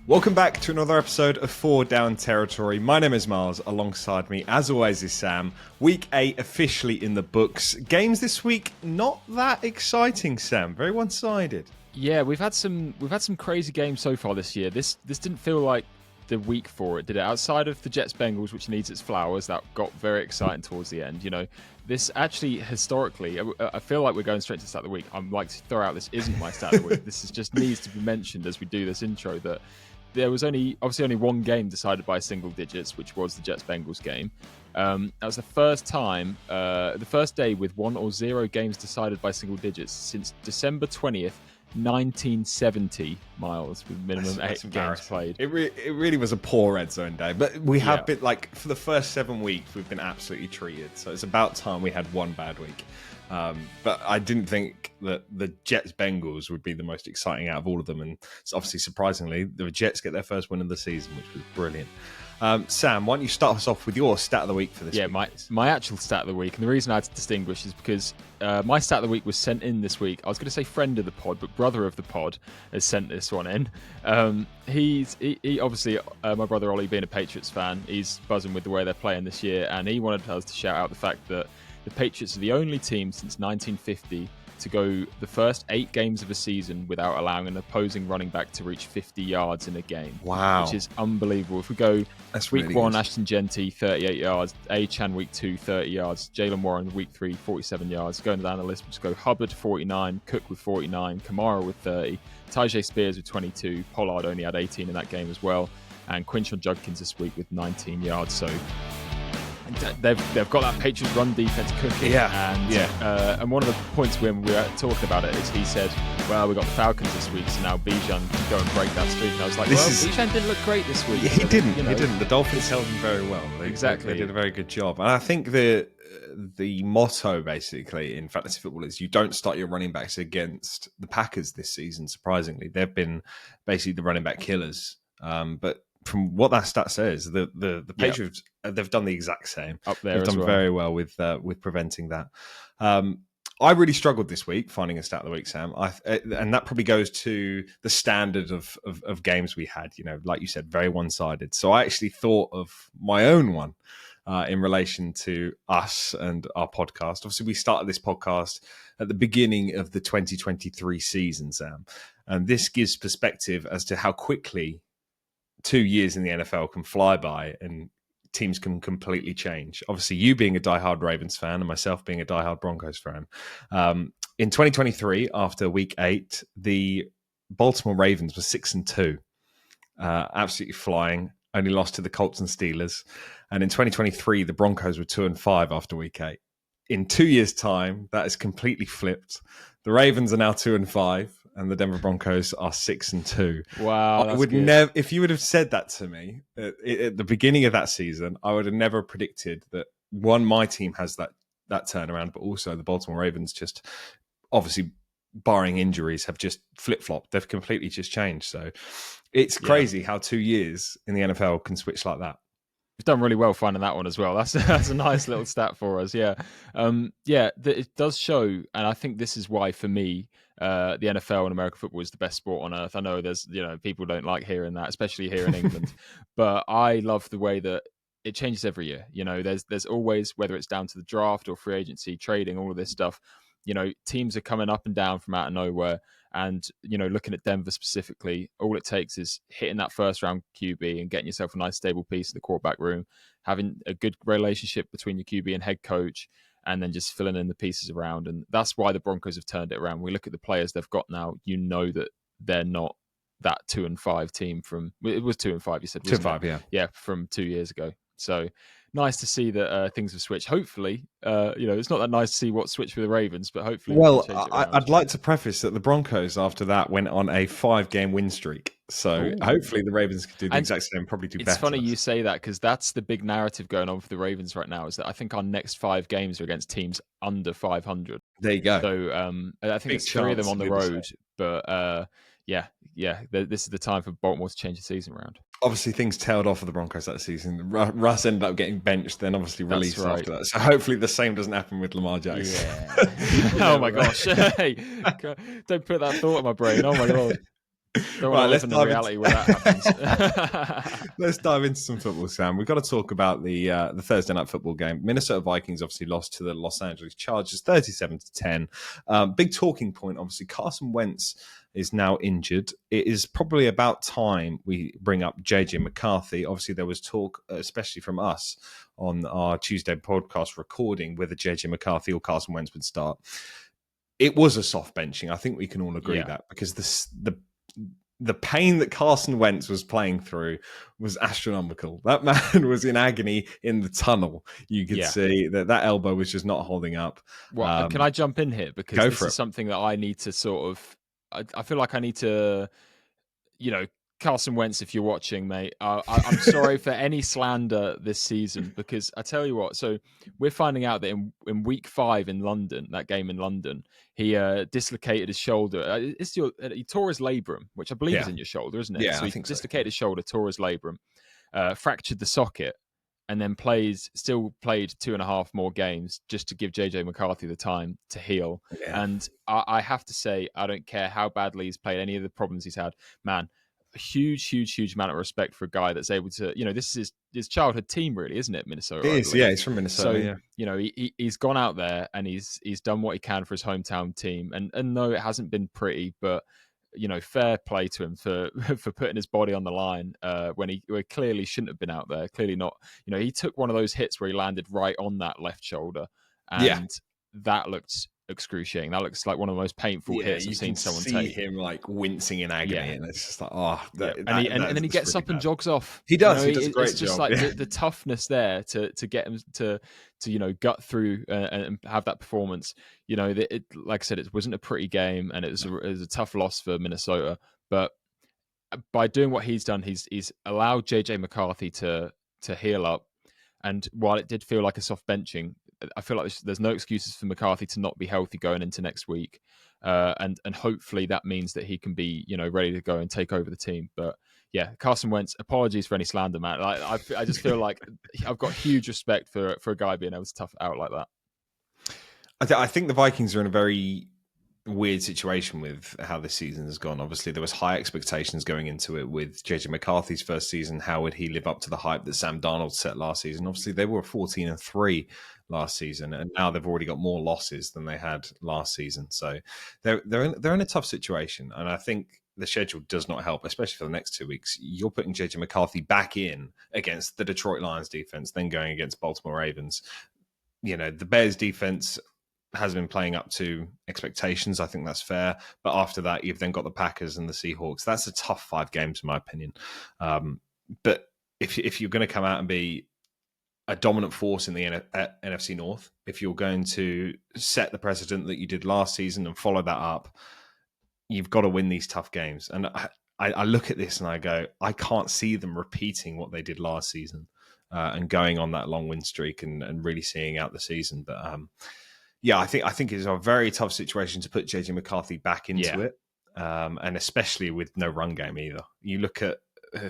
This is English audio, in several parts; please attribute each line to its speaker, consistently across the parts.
Speaker 1: Welcome back to another episode of 4 Down Territory. My name is Miles. Alongside me, as always, is Sam. Week 8 officially in the books. Games this week not that exciting, Sam. Very one-sided.
Speaker 2: Yeah, we've had some crazy games so far this year. This didn't feel like the week for it, did it? Outside of the Jets Bengals, which needs its flowers, that got very exciting towards the end. You know, this actually historically, I feel like we're going straight to start of the week. I'm like to throw out this isn't my start of the week. This is just needs to be mentioned as we do this intro that there was only one game decided by single digits, which was the Jets Bengals game. That was the first time, the first day with 1 or 0 games decided by single digits since December 20th. 1970 miles with minimum 8 games played.
Speaker 1: It really was a poor red zone day, but we have been like for the first 7 weeks we've been absolutely treated. So it's about time we had one bad week. But I didn't think that the Jets Bengals would be the most exciting out of all of them, and it's obviously surprisingly the Jets get their first win of the season, which was brilliant. Sam, why don't you start us off with your stat of the week for this week?
Speaker 2: Yeah, my actual stat of the week, and the reason I had to distinguish is because my stat of the week was sent in this week. I was going to say friend of the pod, but brother of the pod has sent this one in. He obviously, my brother Ollie, being a Patriots fan, he's buzzing with the way they're playing this year, and he wanted us to shout out the fact that the Patriots are the only team since 1950 to go the first 8 games of a season without allowing an opposing running back to reach 50 yards in a game.
Speaker 1: Wow.
Speaker 2: Which is unbelievable. If we go
Speaker 1: That's
Speaker 2: week
Speaker 1: really
Speaker 2: 1,
Speaker 1: good.
Speaker 2: Ashton Genty, 38 yards. A-Chan week 2, 30 yards. Jalen Warren week 3, 47 yards. Going down the list, we'll just go Hubbard, 49. Cook with 49. Kamara with 30. Tajay Spears with 22. Pollard only had 18 in that game as well. And Quinshon Judkins this week with 19 yards. So they've got that Patriots run defense cooking. And one of the points when we were talking about it is he said, well, we got the Falcons this week, so now Bijan can go and break that streak. And I was like, Bijan didn't look great this week.
Speaker 1: Yeah, he didn't. He didn't. The Dolphins held him very well.
Speaker 2: Exactly.
Speaker 1: They did a very good job. And I think the motto, basically, in fantasy football is you don't start your running backs against the Packers this season, surprisingly. They've been basically the running back killers. But from what that stat says, the Patriots, they've done the exact same.
Speaker 2: Up there
Speaker 1: They've done very well with preventing that. I really struggled this week finding a stat of the week, Sam. And that probably goes to the standard of games we had. You know, like you said, very one-sided. So I actually thought of my own one in relation to us and our podcast. Obviously, we started this podcast at the beginning of the 2023 season, Sam. And this gives perspective as to how quickly 2 years in the NFL can fly by and teams can completely change. Obviously, you being a diehard Ravens fan and myself being a diehard Broncos fan. In 2023, after week 8, the Baltimore Ravens were 6-2, absolutely flying, only lost to the Colts and Steelers. And in 2023, the Broncos were 2-5 after week 8. In 2 years' time, that is completely flipped. The Ravens are now 2-5. And the Denver Broncos are 6-2.
Speaker 2: Wow,
Speaker 1: I would never. If you would have said that to me at the beginning of that season, I would have never predicted that. One, my team has that turnaround, but also the Baltimore Ravens, just obviously barring injuries, have just flip flopped. They've completely just changed. So it's crazy how 2 years in the NFL can switch like that.
Speaker 2: We've done really well finding that one as well. That's a nice little stat for us. Yeah, it does show, and I think this is why for me, the NFL and American football is the best sport on earth. I know there's people don't like hearing that, especially here in England, but I love the way that it changes every year. You know, there's always, whether it's down to the draft or free agency, trading, all of this stuff. You know, teams are coming up and down from out of nowhere. And, looking at Denver specifically, all it takes is hitting that first round QB and getting yourself a nice stable piece in the quarterback room, having a good relationship between your QB and head coach, and then just filling in the pieces around. And that's why the Broncos have turned it around. We look at the players they've got now, that they're not that 2-5 team from, it was 2-5, you said.
Speaker 1: 2-5, yeah.
Speaker 2: Yeah, from 2 years ago. So nice to see that things have switched. Hopefully, it's not that nice to see what switched with the Ravens, but hopefully.
Speaker 1: Well, I'd like to preface that the Broncos after that went on a 5-game win streak. So hopefully the Ravens could do the exact same, probably do better.
Speaker 2: It's funny you say that because that's the big narrative going on for the Ravens right now is that I think our next 5 games are against teams under 500.
Speaker 1: There you go.
Speaker 2: So I think it's 3 of them on the road, but this is the time for Baltimore to change the season around.
Speaker 1: Obviously, things tailed off of the Broncos that season. Russ ended up getting benched, then obviously released after that. So hopefully the same doesn't happen with Lamar Jackson.
Speaker 2: Yeah. Oh my gosh. Hey, don't put that thought in my brain. Oh my God. Don't want
Speaker 1: Right,
Speaker 2: to live
Speaker 1: let's
Speaker 2: in a
Speaker 1: dive into
Speaker 2: reality where that happens.
Speaker 1: let's dive into some football, Sam. We've got to talk about the Thursday night football game. Minnesota Vikings obviously lost to the Los Angeles Chargers 37-10. Big talking point, obviously. Carson Wentz is now injured. It is probably about time we bring up JJ McCarthy. Obviously, there was talk, especially from us on our Tuesday podcast recording, whether JJ McCarthy or Carson Wentz would start. It was a soft benching. I think we can all agree
Speaker 2: Yeah.
Speaker 1: that, because the pain that Carson Wentz was playing through was astronomical. That man was in agony in the tunnel. You could see that elbow was just not holding up.
Speaker 2: Well, can I jump in here? Because
Speaker 1: Go
Speaker 2: this
Speaker 1: for
Speaker 2: is
Speaker 1: it.
Speaker 2: something that I need to sort of, I feel like I need to, you know, Carson Wentz, if you're watching, mate, I'm sorry for any slander this season, because I tell you what, so we're finding out that in week 5 in London, that game in London, he dislocated his shoulder. He tore his labrum, which I believe is
Speaker 1: Yeah.
Speaker 2: in your shoulder, isn't it?
Speaker 1: Yeah,
Speaker 2: So
Speaker 1: I
Speaker 2: he
Speaker 1: think so.
Speaker 2: dislocated his shoulder, tore his labrum, fractured the socket, and then still played 2.5 more games just to give JJ McCarthy the time to heal.
Speaker 1: Yeah.
Speaker 2: And I have to say, I don't care how badly he's played, any of the problems he's had, man, a huge amount of respect for a guy that's able to, this is his childhood team, really, isn't it? Minnesota,
Speaker 1: It
Speaker 2: I
Speaker 1: is, yeah.
Speaker 2: believe.
Speaker 1: He's from Minnesota,
Speaker 2: So,
Speaker 1: yeah.
Speaker 2: he's gone out there and he's done what he can for his hometown team. And no, it hasn't been pretty, but fair play to him for for putting his body on the line when he clearly shouldn't have been out there. Clearly not. He took one of those hits where he landed right on that left shoulder,
Speaker 1: Yeah.
Speaker 2: and that looked excruciating. That looks like one of the most painful
Speaker 1: Yeah,
Speaker 2: hits I've
Speaker 1: you
Speaker 2: seen
Speaker 1: can
Speaker 2: someone
Speaker 1: see
Speaker 2: take.
Speaker 1: him like wincing in agony,
Speaker 2: Yeah.
Speaker 1: and it's just like, oh,
Speaker 2: Yeah,
Speaker 1: that
Speaker 2: and then he
Speaker 1: just
Speaker 2: gets
Speaker 1: really
Speaker 2: up and
Speaker 1: bad.
Speaker 2: jogs off.
Speaker 1: He does. He does a great
Speaker 2: It's just
Speaker 1: job.
Speaker 2: like
Speaker 1: Yeah.
Speaker 2: the toughness there to get him to gut through and have that performance. Like I said, it wasn't a pretty game, and it was a tough loss for Minnesota. But by doing what he's done, he's allowed JJ McCarthy to heal up. And while it did feel like a soft benching, I feel like there's no excuses for McCarthy to not be healthy going into next week. And hopefully that means that he can be, ready to go and take over the team. But yeah, Carson Wentz, apologies for any slander, man. I just feel like I've got huge respect for a guy being able to tough it out like that.
Speaker 1: I think the Vikings are in a very weird situation with how this season has gone. Obviously, there was high expectations going into it with JJ McCarthy's first season. How would he live up to the hype that Sam Darnold set last season? Obviously, they were 14-3 last season, and now they've already got more losses than they had last season. So they're in a tough situation, and I think the schedule does not help, especially for the next 2 weeks. You're putting JJ McCarthy back in against the Detroit Lions defense, then going against Baltimore Ravens. The Bears defense has been playing up to expectations. I think that's fair. But after that, you've then got the Packers and the Seahawks. That's a tough 5 games, in my opinion. But if you're going to come out and be a dominant force in the NFC North, if you're going to set the precedent that you did last season and follow that up, you've got to win these tough games. And I look at this and I go, I can't see them repeating what they did last season and going on that long win streak and really seeing out the season. But yeah, I think it's a very tough situation to put JJ McCarthy back into it, and especially with no run game either. You look at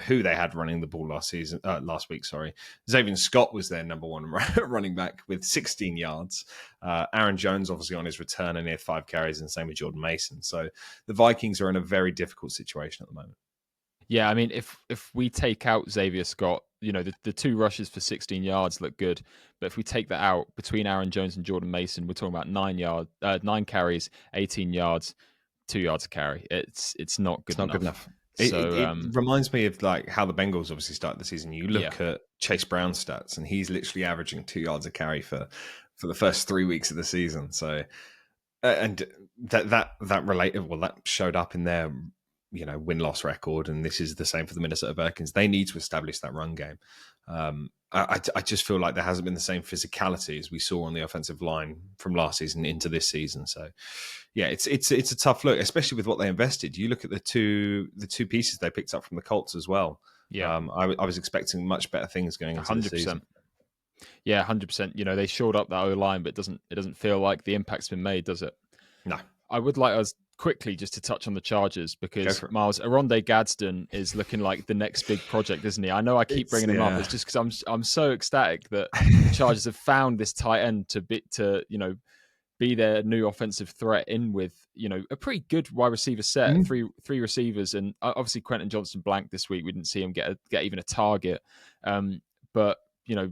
Speaker 1: who they had running the ball last week. Sorry, Xavier Scott was their number one running back with 16 yards. Aaron Jones obviously on his return and he had 5 carries, and same with Jordan Mason. So the Vikings are in a very difficult situation at the moment.
Speaker 2: Yeah, I mean, if we take out Xavier Scott, the 2 rushes for 16 yards look good. But if we take that out, between Aaron Jones and Jordan Mason, we're talking about 9 carries, 18 yards, 2 yards a carry. It's not good enough.
Speaker 1: Good enough.
Speaker 2: So
Speaker 1: it reminds me of like how the Bengals obviously started the season. You look at Chase Brown's stats, and he's literally averaging 2 yards a carry for the first 3 weeks of the season. So, and that showed up in their win-loss record, and this is the same for the Minnesota Vikings. They need to establish that run game. I just feel like there hasn't been the same physicality as we saw on the offensive line from last season into this season. So, yeah, it's a tough look, especially with what they invested. You look at the two pieces they picked up from the Colts as well.
Speaker 2: Yeah,
Speaker 1: I was expecting much better things going into the season.
Speaker 2: Yeah, 100%. They shored up that O line, but it doesn't feel like the impact's been made, does it?
Speaker 1: No.
Speaker 2: I would like us quickly just to touch on the Chargers, because Miles, Aronde Gadsden is looking like the next big project, isn't he? I know I keep bringing him up. It's just because I'm so ecstatic that the Chargers have found this tight end to be their new offensive threat in with, a pretty good wide receiver set,
Speaker 1: Mhm.
Speaker 2: three receivers, and obviously Quentin Johnson blanked this week. We didn't see him get even a target, but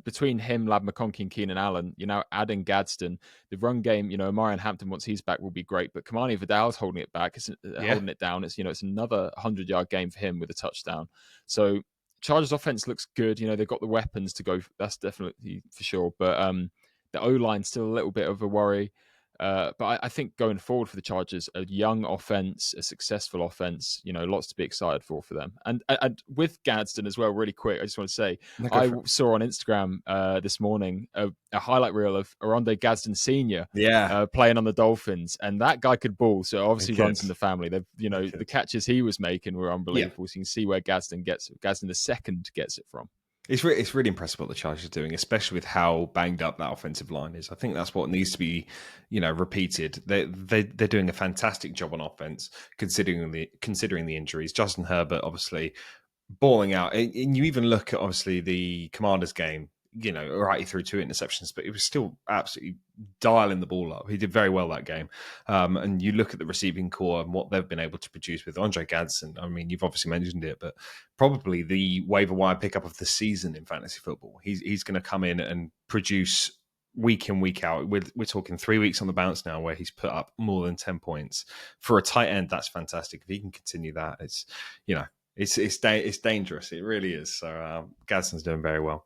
Speaker 2: between him, Lab McConkey, and Keenan Allen, adding Gadsden, the run game, Omarion Hampton once he's back will be great, but Kamani Vidal's holding it back,
Speaker 1: Yeah.
Speaker 2: holding it down. It's another 100-yard game for him with a touchdown. So Chargers offense looks good. They've got the weapons to go. That's definitely for sure. But the O line's still a little bit of a worry. But I think going forward for the Chargers, a young offense, a successful offense, lots to be excited for them. And with Gadsden as well, really quick, I just want to say,
Speaker 1: No, go
Speaker 2: I
Speaker 1: for it.
Speaker 2: saw on Instagram this morning a highlight reel of Aronde Gadsden Sr.
Speaker 1: Yeah,
Speaker 2: Playing on the Dolphins, and that guy could ball. So it
Speaker 1: he
Speaker 2: obviously
Speaker 1: could.
Speaker 2: runs in the family. They've,
Speaker 1: He
Speaker 2: the
Speaker 1: could.
Speaker 2: catches he was making were
Speaker 1: Yeah.
Speaker 2: unbelievable. So you can see where Gadsden the second gets it from.
Speaker 1: It's really impressive what the Chargers are doing, especially with how banged up that offensive line is. I think that's what needs to be, repeated. They're doing a fantastic job on offense, considering the injuries. Justin Herbert, obviously, balling out. And you even look at, obviously, the Commanders game, right, he threw 2 interceptions, but it was still absolutely dialing the ball up. He did very well that game. And you look at the receiving core and what they've been able to produce with Andre Gadsden. I mean, you've obviously mentioned it, but probably the waiver wire pickup of the season in fantasy football. He's going to come in and produce week in, week out. We're talking 3 weeks on the bounce now where he's put up more than 10 points. For a tight end, that's fantastic. If he can continue that, it's dangerous. It really is. So Gadsden's doing very well.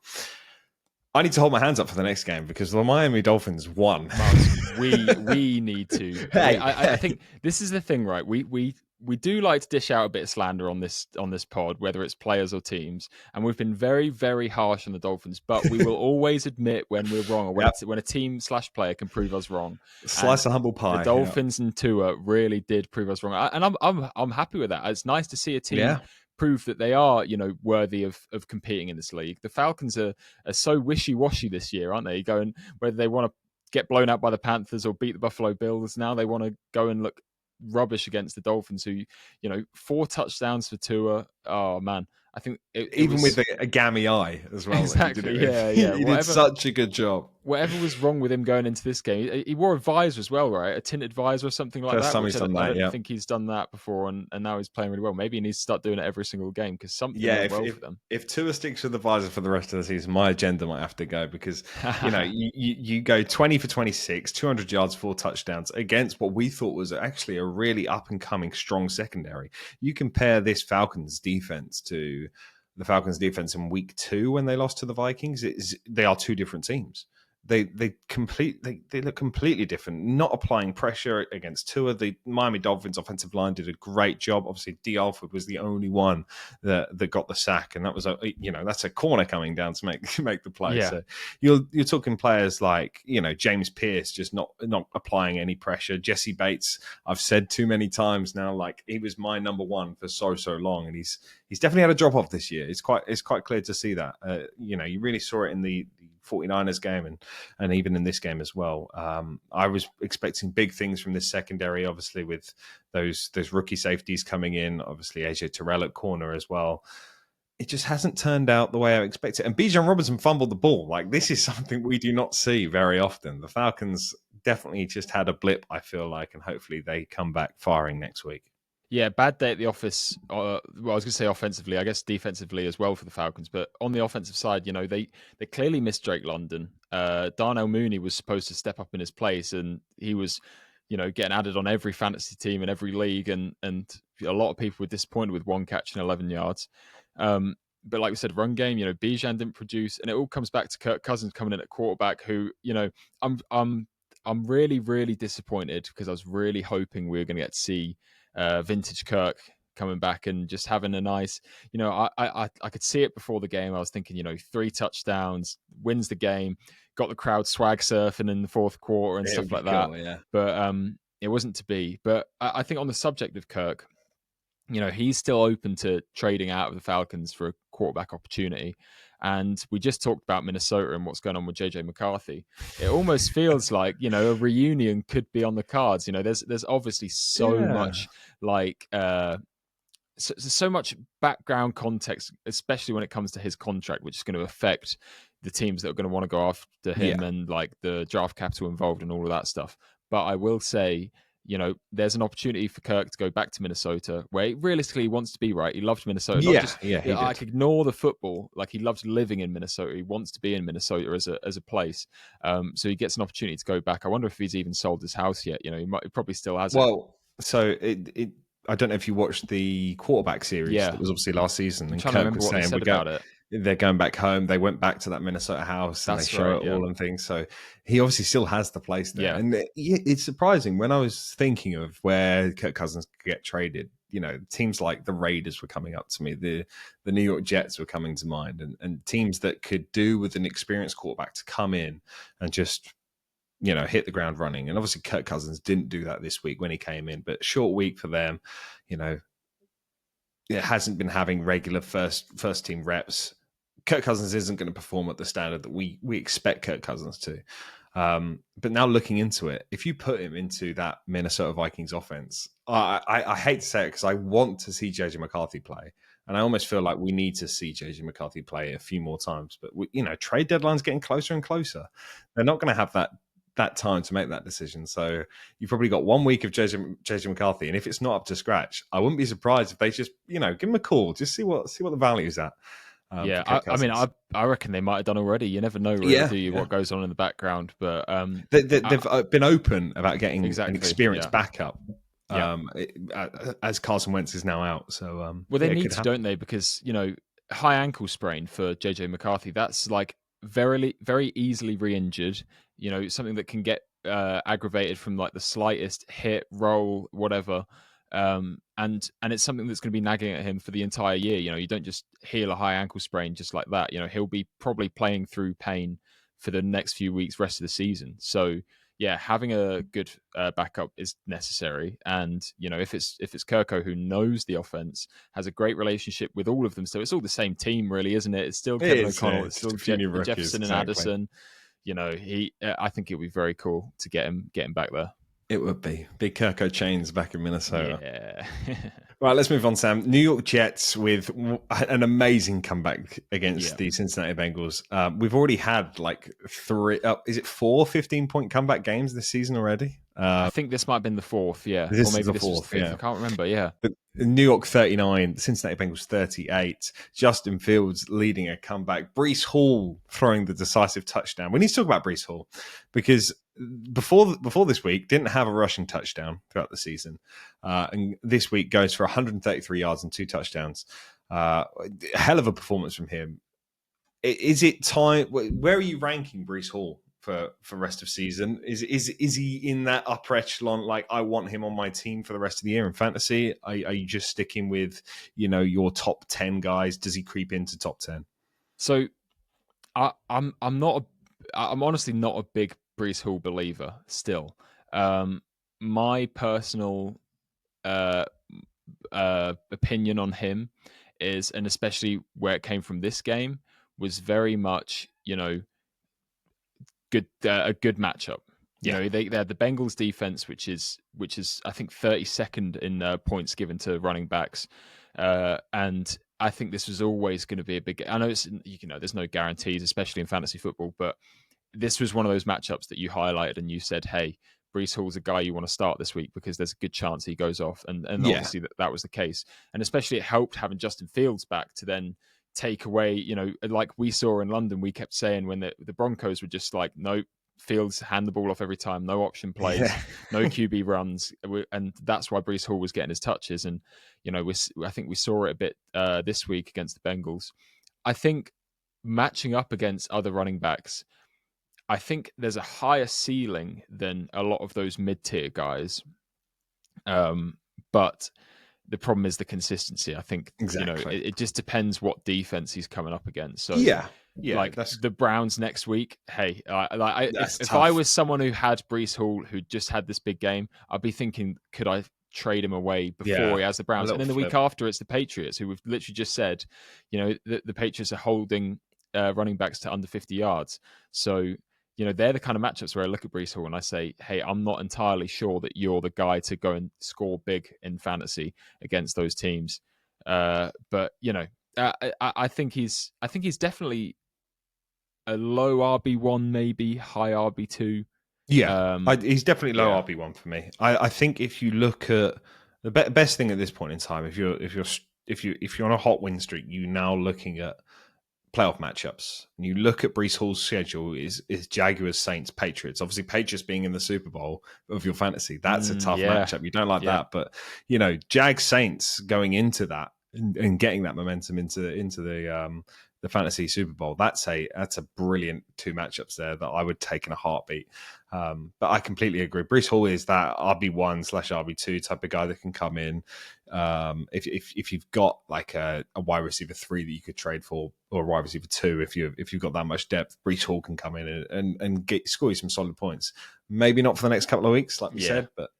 Speaker 1: I need to hold my hands up for the next game because the Miami Dolphins won.
Speaker 2: Miles, we need to.
Speaker 1: Hey,
Speaker 2: I think this is the thing, right? We do like to dish out a bit of slander on this pod, whether it's players or teams, and we've been very, very harsh on the Dolphins. But we will always admit when we're wrong, or when
Speaker 1: Yep.
Speaker 2: when a team / player can prove us wrong.
Speaker 1: Slice of humble pie.
Speaker 2: The Dolphins and Tua really did prove us wrong, and I'm happy with that. It's nice to see a team prove that they are, worthy of competing in this league. The Falcons are so wishy-washy this year, aren't they? Going whether they want to get blown out by the Panthers or beat the Buffalo Bills. Now they want to go and look rubbish against the Dolphins, who, 4 touchdowns for Tua. Oh man, I think
Speaker 1: even with a gammy eye as well.
Speaker 2: Exactly.
Speaker 1: He did such a good job.
Speaker 2: Whatever was wrong with him going into this game, he wore a visor as well, right? A tinted visor or something like
Speaker 1: First
Speaker 2: that.
Speaker 1: time he's done that,
Speaker 2: I don't think he's done that before, and now he's playing really well. Maybe he needs to start doing it every single game because something went well for them.
Speaker 1: If Tua sticks with the visor for the rest of the season, my agenda might have to go because you go 20 for 26, 200 yards, 4 touchdowns against what we thought was actually a really up and coming strong secondary. You compare this Falcons defense to the Falcons defense in week 2 when they lost to the Vikings. They are 2 different teams. They look completely different. Not applying pressure against Tua. The Miami Dolphins offensive line did a great job. Obviously, D. Alford was the only one that got the sack, and that was that's a corner coming down to make the play.
Speaker 2: Yeah.
Speaker 1: So you're talking players like James Pierce just not applying any pressure. Jesse Bates, I've said too many times now, like he was my number one for so long, and he's definitely had a drop off this year. It's quite clear to see that. You really saw it in the 49ers game and even in this game as well. I was expecting big things from this secondary, obviously with those rookie safeties coming in, obviously AJ Terrell at corner as well. It just hasn't turned out the way I expected. And Bijan Robinson fumbled the ball. Like, this is something we do not see very often. The Falcons definitely just had a blip, I feel like, and hopefully they come back firing next week.
Speaker 2: Yeah, bad day at the office. Well, I was going to say offensively, I guess defensively as well for the Falcons. But on the offensive side, they clearly missed Drake London. Darnell Mooney was supposed to step up in his place, and he was, getting added on every fantasy team in every league. And a lot of people were disappointed with 1 catch and 11 yards. But like we said, run game, Bijan didn't produce, and it all comes back to Kirk Cousins coming in at quarterback. Who, I'm really, really disappointed because I was really hoping we were going to get to see vintage Kirk coming back and just having a nice, I could see it before the game. I was thinking, 3 touchdowns, wins the game, got the crowd swag surfing in the 4th quarter and stuff like that.
Speaker 1: Yeah.
Speaker 2: But it wasn't to be. But I think on the subject of Kirk, he's still open to trading out of the Falcons for a quarterback opportunity. And we just talked about Minnesota and what's going on with JJ McCarthy. It almost feels like, a reunion could be on the cards. There's obviously so much so much background context, especially when it comes to his contract, which is going to affect the teams that are going to want to go after him and like the draft capital involved and all of that stuff. But I will say, there's an opportunity for Kirk to go back to Minnesota, where he realistically wants to be. Right, he loved Minnesota. Not
Speaker 1: Yeah,
Speaker 2: just
Speaker 1: yeah, he
Speaker 2: like
Speaker 1: did.
Speaker 2: ignore the football. Like he loves living in Minnesota. He wants to be in Minnesota as a place. So he gets an opportunity to go back. I wonder if he's even sold his house yet. He probably still has it.
Speaker 1: Well, so it I don't know if you watched the quarterback series that
Speaker 2: Yeah,
Speaker 1: was obviously last season,
Speaker 2: I'm
Speaker 1: and
Speaker 2: trying to
Speaker 1: Kirk
Speaker 2: remember
Speaker 1: was
Speaker 2: what they
Speaker 1: saying
Speaker 2: said about it.
Speaker 1: they're going back home. They went back to that Minnesota house and they
Speaker 2: That's
Speaker 1: show
Speaker 2: right.
Speaker 1: it
Speaker 2: Yeah,
Speaker 1: all and things. So he obviously still has the place there.
Speaker 2: yeah,
Speaker 1: And it's surprising when I was thinking of where Kirk Cousins could get traded. Teams like the Raiders were coming up to me. The New York Jets were coming to mind, and teams that could do with an experienced quarterback to come in and just hit the ground running. And obviously, Kirk Cousins didn't do that this week when he came in, but short week for them. It hasn't been having regular first team reps. Kirk Cousins isn't going to perform at the standard that we expect Kirk Cousins to. But now looking into it, if you put him into that Minnesota Vikings offense, I hate to say it because I want to see JJ McCarthy play, and I almost feel like we need to see JJ McCarthy play a few more times. But trade deadline's getting closer and closer. They're not going to have that time to make that decision. So you've probably got 1 week of JJ McCarthy, and if it's not up to scratch, I wouldn't be surprised if they just give him a call, just see what the value is at
Speaker 2: yeah.
Speaker 1: for Kirk
Speaker 2: I mean,
Speaker 1: Cousins.
Speaker 2: I reckon they might have done already. You never know, really,
Speaker 1: Yeah,
Speaker 2: do you?
Speaker 1: yeah.
Speaker 2: What goes on in the background? But
Speaker 1: They've been open about getting an
Speaker 2: exactly.
Speaker 1: experienced
Speaker 2: Yeah,
Speaker 1: backup,
Speaker 2: yeah.
Speaker 1: as Carson Wentz is now out. So
Speaker 2: Well, they
Speaker 1: yeah, it
Speaker 2: need
Speaker 1: could
Speaker 2: to,
Speaker 1: happen.
Speaker 2: don't they? Because high ankle sprain for JJ McCarthy. That's like very easily re-injured. Something that can get aggravated from like the slightest hit, roll, whatever. And it's something that's going to be nagging at him for the entire year. You don't just heal a high ankle sprain just like that. He'll be probably playing through pain for the next few weeks, rest of the season. So yeah, having a good backup is necessary. And if it's Kirko who knows the offense, has a great relationship with all of them, so it's all the same team, really, isn't it? It's still
Speaker 1: It
Speaker 2: Kevin
Speaker 1: is
Speaker 2: O'Connell, it's
Speaker 1: just
Speaker 2: still
Speaker 1: a few new rookies,
Speaker 2: Jefferson and
Speaker 1: exactly.
Speaker 2: Addison. I think it'll be very cool to get him back there.
Speaker 1: It would be big Kirko chains back in Minnesota.
Speaker 2: Yeah.
Speaker 1: Right, let's move on, Sam. New York Jets with an amazing comeback against
Speaker 2: Yeah.
Speaker 1: the Cincinnati Bengals. We've already had like three, is it 4 15-point comeback games this season already?
Speaker 2: I think this might have been the fourth, yeah. Or
Speaker 1: This is
Speaker 2: maybe
Speaker 1: the
Speaker 2: this was the
Speaker 1: fourth,
Speaker 2: fifth.
Speaker 1: yeah.
Speaker 2: I can't remember, yeah.
Speaker 1: But New York 39, Cincinnati Bengals 38. Justin Fields leading a comeback. Breece Hall throwing the decisive touchdown. We need to talk about Breece Hall because before this week didn't have a rushing touchdown throughout the season, and this week goes for 133 yards and 2 touchdowns. Hell of a performance from him. Is it time? Where are you ranking Breece Hall for rest of season? Is he in that upper echelon? Like, I want him on my team for the rest of the year in fantasy. Are you just sticking with your top 10 guys? Does he creep into top 10?
Speaker 2: So I'm honestly not a big Brees Hall believer still. My personal uh, opinion on him is, and especially where it came from this game, was very much good a good matchup.
Speaker 1: Yeah.
Speaker 2: They had the Bengals defense, which is I think 32nd in points given to running backs, and I think this was always going to be a big. I know there's no guarantees, especially in fantasy football, but this was one of those matchups that you highlighted and you said, hey, Brees Hall's a guy you want to start this week because there's a good chance he goes off. And
Speaker 1: Yeah.
Speaker 2: obviously that was the case. And especially it helped having Justin Fields back to then take away, like we saw in London, we kept saying when the Broncos were just like, no, Fields hand the ball off every time, no option plays,
Speaker 1: Yeah.
Speaker 2: no QB runs. And that's why Brees Hall was getting his touches. And, I think we saw it a bit this week against the Bengals. I think matching up against other running backs, I think there's a higher ceiling than a lot of those mid-tier guys. But the problem is the consistency. I think,
Speaker 1: Exactly.
Speaker 2: it just depends what defense he's coming up against. So,
Speaker 1: Yeah. Yeah.
Speaker 2: like the Browns next week, hey,
Speaker 1: That's
Speaker 2: if I
Speaker 1: tough.
Speaker 2: was someone who had Brees Hall, who just had this big game, I'd be thinking, could I trade him away before
Speaker 1: Yeah.
Speaker 2: he has the
Speaker 1: A
Speaker 2: Browns? And
Speaker 1: little
Speaker 2: then the week
Speaker 1: flip.
Speaker 2: after, it's the Patriots, who we've literally just said, the Patriots are holding running backs to under 50 yards. So, they're the kind of matchups where I look at Brees Hall and I say, hey, I'm not entirely sure that you're the guy to go and score big in fantasy against those teams. But I think he's definitely a low RB1, maybe high RB2.
Speaker 1: Yeah, he's definitely low
Speaker 2: Yeah.
Speaker 1: RB1 for me. I think if you look at the best thing at this point in time, if you're on a hot win streak, you now looking at playoff matchups, and you look at Brees Hall's schedule is Jaguars, Saints, Patriots. Obviously, Patriots being in the Super Bowl of your fantasy, that's a tough
Speaker 2: Yeah.
Speaker 1: matchup. You don't like
Speaker 2: Yeah.
Speaker 1: that, but Jag Saints going into that and getting that momentum into the fantasy Super Bowl. That's a brilliant two matchups there that I would take in a heartbeat. But I completely agree. Brees Hall is that RB1/RB2 type of guy that can come in. If you've got like a wide receiver 3 that you could trade for, or a wide receiver 2, if you've got that much depth, Brees Hall can come in and score you some solid points. Maybe not for the next couple of weeks, like we said, but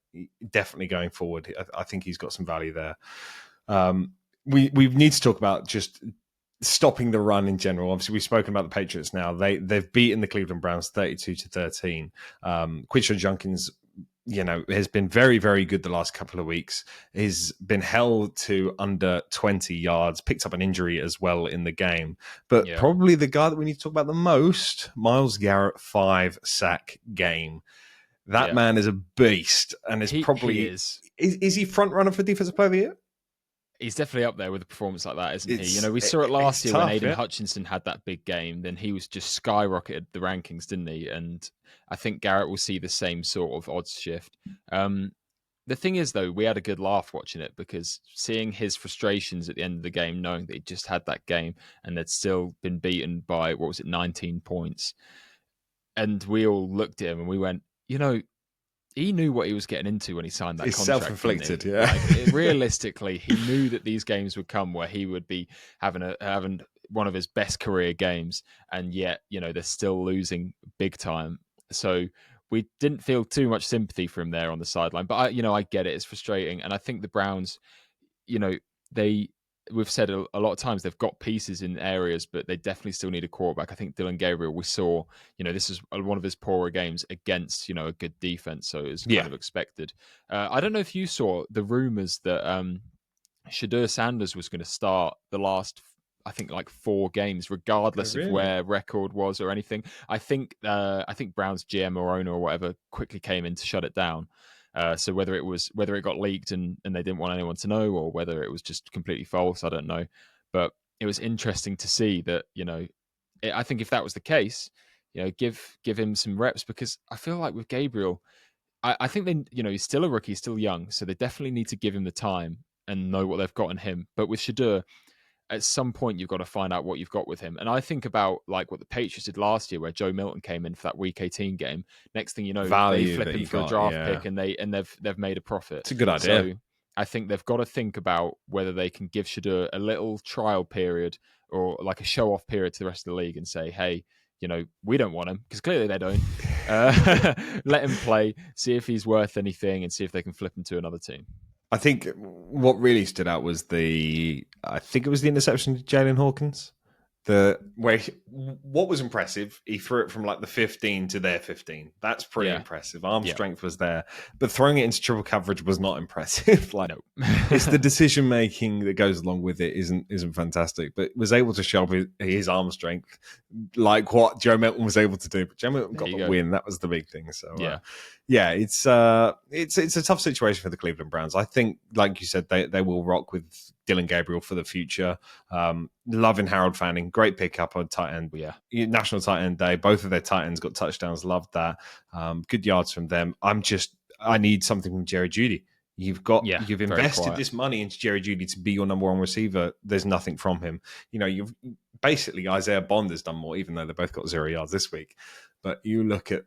Speaker 1: definitely going forward, I think he's got some value there. We need to talk about just stopping the run in general. Obviously, we've spoken about the Patriots now. They've beaten the Cleveland Browns 32-13. Quinshon Junkins, has been very, very good the last couple of weeks. He's been held to under 20 yards, picked up an injury as well in the game. But probably the guy that we need to talk about the most, Myles Garrett, 5-sack game. That man is a beast, and is probably is he front runner for Defensive Player of the Year?
Speaker 2: He's definitely up there with a performance like that, isn't he? We saw it last year when Aiden Hutchinson had that big game. Then he was just skyrocketed the rankings, didn't he? And I think Garrett will see the same sort of odds shift. The thing is, though, we had a good laugh watching it, because seeing his frustrations at the end of the game, knowing that he just had that game and they'd still been beaten by, 19 points. And we all looked at him and we went, he knew what he was getting into when he signed that contract.
Speaker 1: It's self-inflicted, yeah.
Speaker 2: Like, realistically, he knew that these games would come where he would be having one of his best career games, and yet, they're still losing big time. So we didn't feel too much sympathy for him there on the sideline. But I get it. It's frustrating, and I think the Browns, we've said a lot of times they've got pieces in areas, but they definitely still need a quarterback. I think Dylan Gabriel, we saw, this is one of his poorer games against, a good defense. So it was kind of expected. I don't know if you saw the rumors that Shadur Sanders was going to start the last, I think, like 4 games, regardless of where record was or anything. I think Brown's GM or owner or whatever quickly came in to shut it down. So whether it got leaked and they didn't want anyone to know, or whether it was just completely false, I don't know. But it was interesting to see that, I think if that was the case, give him some reps, because I feel like with Gabriel, I think he's still a rookie, still young, so they definitely need to give him the time and know what they've got in him. But with Shadur, at some point you've got to find out what you've got with him. And I think about like what the Patriots did last year, where Joe Milton came in for that Week 18 game. Next thing you know, they flip him for a draft pick, and they've made a profit.
Speaker 1: It's a good idea.
Speaker 2: So I think they've got to think about whether they can give Shadur a little trial period, or like a show off period to the rest of the league, and say, hey, we don't want him, because clearly they don't. Let him play, see if he's worth anything, and see if they can flip him to another team.
Speaker 1: I think what really stood out was the interception to Jalen Hawkins. What was impressive, he threw it from like the 15 to their 15. That's pretty impressive. Arm strength was there, but throwing it into triple coverage was not impressive. Like, it's the decision making that goes along with it isn't fantastic, but was able to show his arm strength, like what Joe Milton was able to do. But Joe Milton got the win. That was the big thing. So it's a tough situation for the Cleveland Browns. I think, like you said, they will rock with Dylan Gabriel for the future. Loving Harold Fanning, great pickup on tight end. National Tight End Day. Both of their tight ends got touchdowns. Loved that. Good yards from them. I need something from Jerry Jeudy. You've invested this money into Jerry Jeudy to be your number one receiver. There's nothing from him. You've basically, Isaiah Bond has done more, even though they both got 0 yards this week. But you look at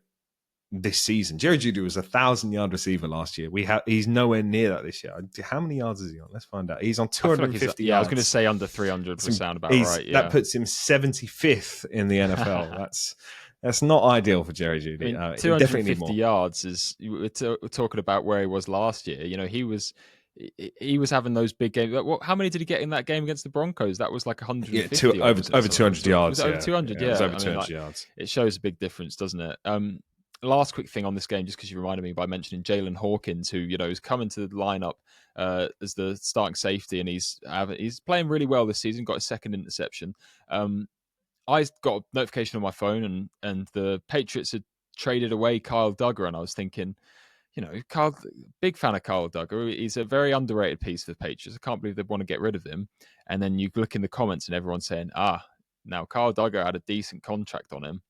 Speaker 1: this season, Jerry Jeudy was 1,000-yard receiver last year. He's nowhere near that this year. How many yards is he on? Let's find out. He's on 250 yards.
Speaker 2: I was going to say under 300 would sound about right. Yeah.
Speaker 1: That puts him 75th in the NFL. That's not ideal for Jerry Jeudy.
Speaker 2: 250 yards is, we're talking about where he was last year. He was having those big games. How many did he get in that game against the Broncos? That was like 150.
Speaker 1: Over 200 yards.
Speaker 2: Over 200, yeah.
Speaker 1: It was over 200 yards.
Speaker 2: It shows a big difference, doesn't it? Last quick thing on this game, just because you reminded me by mentioning Jalen Hawkins, who has come into the lineup as the starting safety, and he's playing really well this season. Got a second interception. I got a notification on my phone, and the Patriots had traded away Kyle Duggar, and I was thinking, Kyle, big fan of Kyle Duggar. He's a very underrated piece for the Patriots. I can't believe they want to get rid of him. And then you look in the comments and everyone's saying, now Kyle Duggar had a decent contract on him.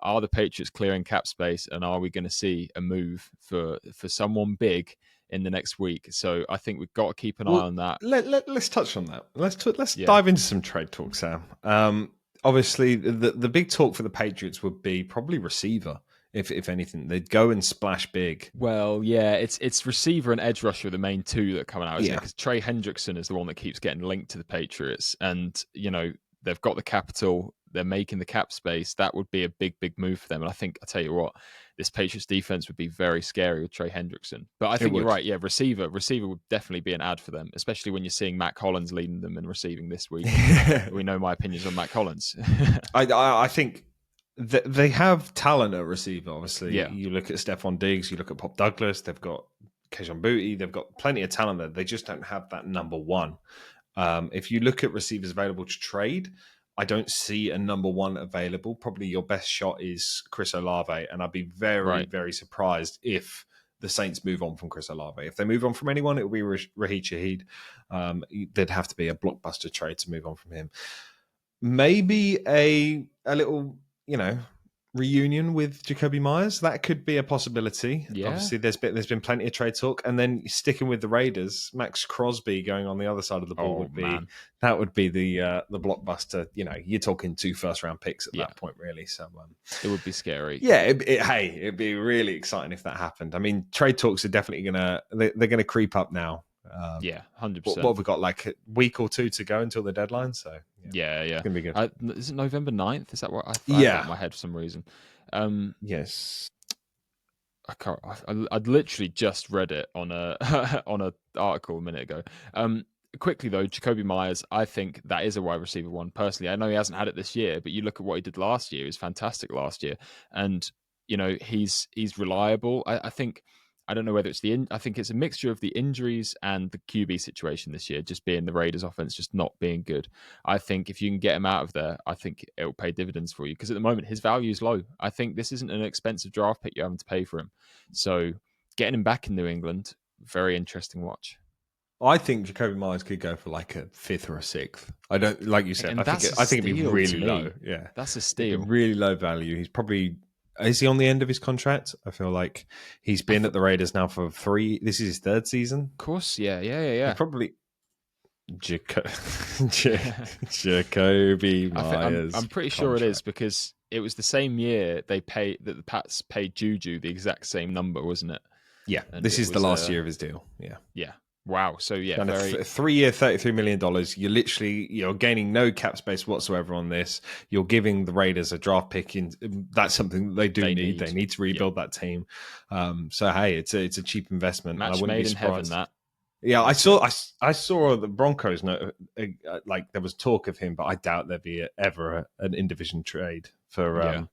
Speaker 2: Are the Patriots clearing cap space, and are we going to see a move for someone big in the next week? So I think we've got to keep an eye on that.
Speaker 1: Let's touch on that. Let's
Speaker 2: Yeah.
Speaker 1: dive into some trade talk, Sam. Obviously, the big talk for the Patriots would be probably receiver. If anything, they'd go and splash big.
Speaker 2: Well, yeah, it's receiver and edge rusher are the main two that are coming out, isn't it?
Speaker 1: Yeah.
Speaker 2: Because Trey Hendrickson is the one that keeps getting linked to the Patriots, and they've got the capital, they're making the cap space. That would be a big move for them. And I tell you what, this Patriots defense would be very scary with Trey Hendrickson. But I think you're right. Yeah, receiver would definitely be an ad for them, especially when you're seeing Matt Collins leading them in receiving this week. We know my opinions on Matt Collins.
Speaker 1: I think they have talent at receiver. Obviously,
Speaker 2: yeah.
Speaker 1: You look at Stephon Diggs, you look at Pop Douglas. They've got Kayshon Boutte. They've got plenty of talent there. They just don't have that number one. If you look at receivers available to trade, I don't see a number one available. Probably your best shot is Chris Olave, and I'd be very surprised if the Saints move on from Chris Olave. If they move on from anyone, it will be Raheem Shaheed. There'd have to be a blockbuster trade to move on from him. Maybe a little, reunion with Jacoby Myers. That could be a possibility.
Speaker 2: Yeah.
Speaker 1: Obviously, there's been plenty of trade talk, and then sticking with the Raiders, Max Crosby going on the other side of the ball would be the blockbuster. You're talking 2 first-round picks at that point, really. So
Speaker 2: it would be scary.
Speaker 1: Yeah, it'd be really exciting if that happened. I mean, trade talks are definitely they're gonna creep up now.
Speaker 2: 100%.
Speaker 1: What have we got? Like a week or two to go until the deadline. So
Speaker 2: yeah,
Speaker 1: it's gonna be good.
Speaker 2: Is it November 9th? Is that what I thought?
Speaker 1: Yeah,
Speaker 2: in my head for some reason.
Speaker 1: Yes,
Speaker 2: I can't. I'd literally just read it on a on an article a minute ago. Quickly though, Jacoby Myers, I think that is a wide receiver one. Personally, I know he hasn't had it this year, but you look at what he did last year; he was fantastic last year, and he's reliable. I think. I don't know whether it's I think it's a mixture of the injuries and the QB situation this year, just being the Raiders' offense just not being good. I think if you can get him out of there, I think it will pay dividends for you because at the moment his value is low. I think this isn't an expensive draft pick you're having to pay for him. So getting him back in New England, very interesting watch.
Speaker 1: I think Jacoby Myers could go for like a 5th or a 6th. I don't, like you said, I think it'd be really low. Yeah,
Speaker 2: that's a steal.
Speaker 1: Really low value. He's probably. Is he on the end of his contract? I feel like he's been at the Raiders now for 3. This is his 3rd season.
Speaker 2: Of course, yeah.
Speaker 1: Probably Jacoby Myers.
Speaker 2: I'm pretty sure it is because it was the same year the Pats paid Juju the exact same number, wasn't it?
Speaker 1: Yeah, and this is the last year of his deal.
Speaker 2: Yeah. Wow. So yeah,
Speaker 1: very... 3-year, $33 million. You're gaining no cap space whatsoever on this. You're giving the Raiders a draft pick. That's something that they need. They need to rebuild that team. So hey, it's a cheap investment.
Speaker 2: Match made in heaven. That.
Speaker 1: Yeah, I saw the Broncos. Like there was talk of him, but I doubt there'd be ever an in-division trade for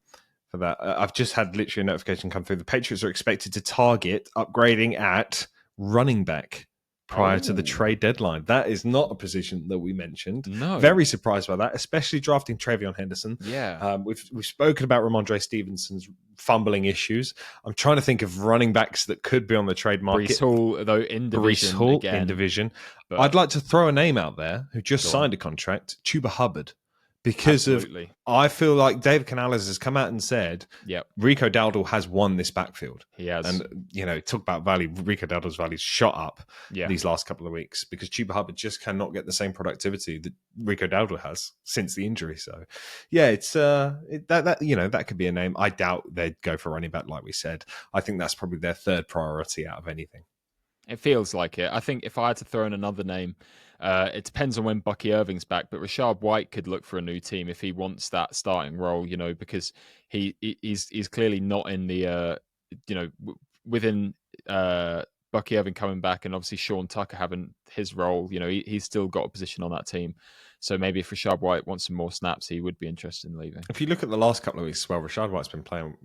Speaker 1: that. I've just had literally a notification come through. The Patriots are expected to target upgrading at running back prior to the trade deadline. That is not a position that we mentioned.
Speaker 2: No.
Speaker 1: Very surprised by that, especially drafting Travion Henderson.
Speaker 2: Yeah.
Speaker 1: We've spoken about Ramondre Stevenson's fumbling issues. I'm trying to think of running backs that could be on the trade market.
Speaker 2: Breece Hall, though, in division.
Speaker 1: Breece Hall, in division. But I'd like to throw a name out there who just signed a contract, Chuba Hubbard. Because I feel like David Canales has come out and said, Rico Dowdle has won this backfield.
Speaker 2: He has.
Speaker 1: And, talk about value. Rico Dowdle's value shot up these last couple of weeks because Chuba Hubbard just cannot get the same productivity that Rico Dowdle has since the injury. So, yeah, it's that could be a name. I doubt they'd go for running back like we said. I think that's probably their 3rd priority out of anything.
Speaker 2: It feels like it. I think if I had to throw in another name, it depends on when Bucky Irving's back, but Rachaad White could look for a new team if he wants that starting role, because he's clearly not in the, within Bucky Irving coming back and obviously Sean Tucker having his role, he's still got a position on that team. So maybe if Rachaad White wants some more snaps, he would be interested in leaving.
Speaker 1: If you look at the last couple of weeks as well, Rachaad White's been playing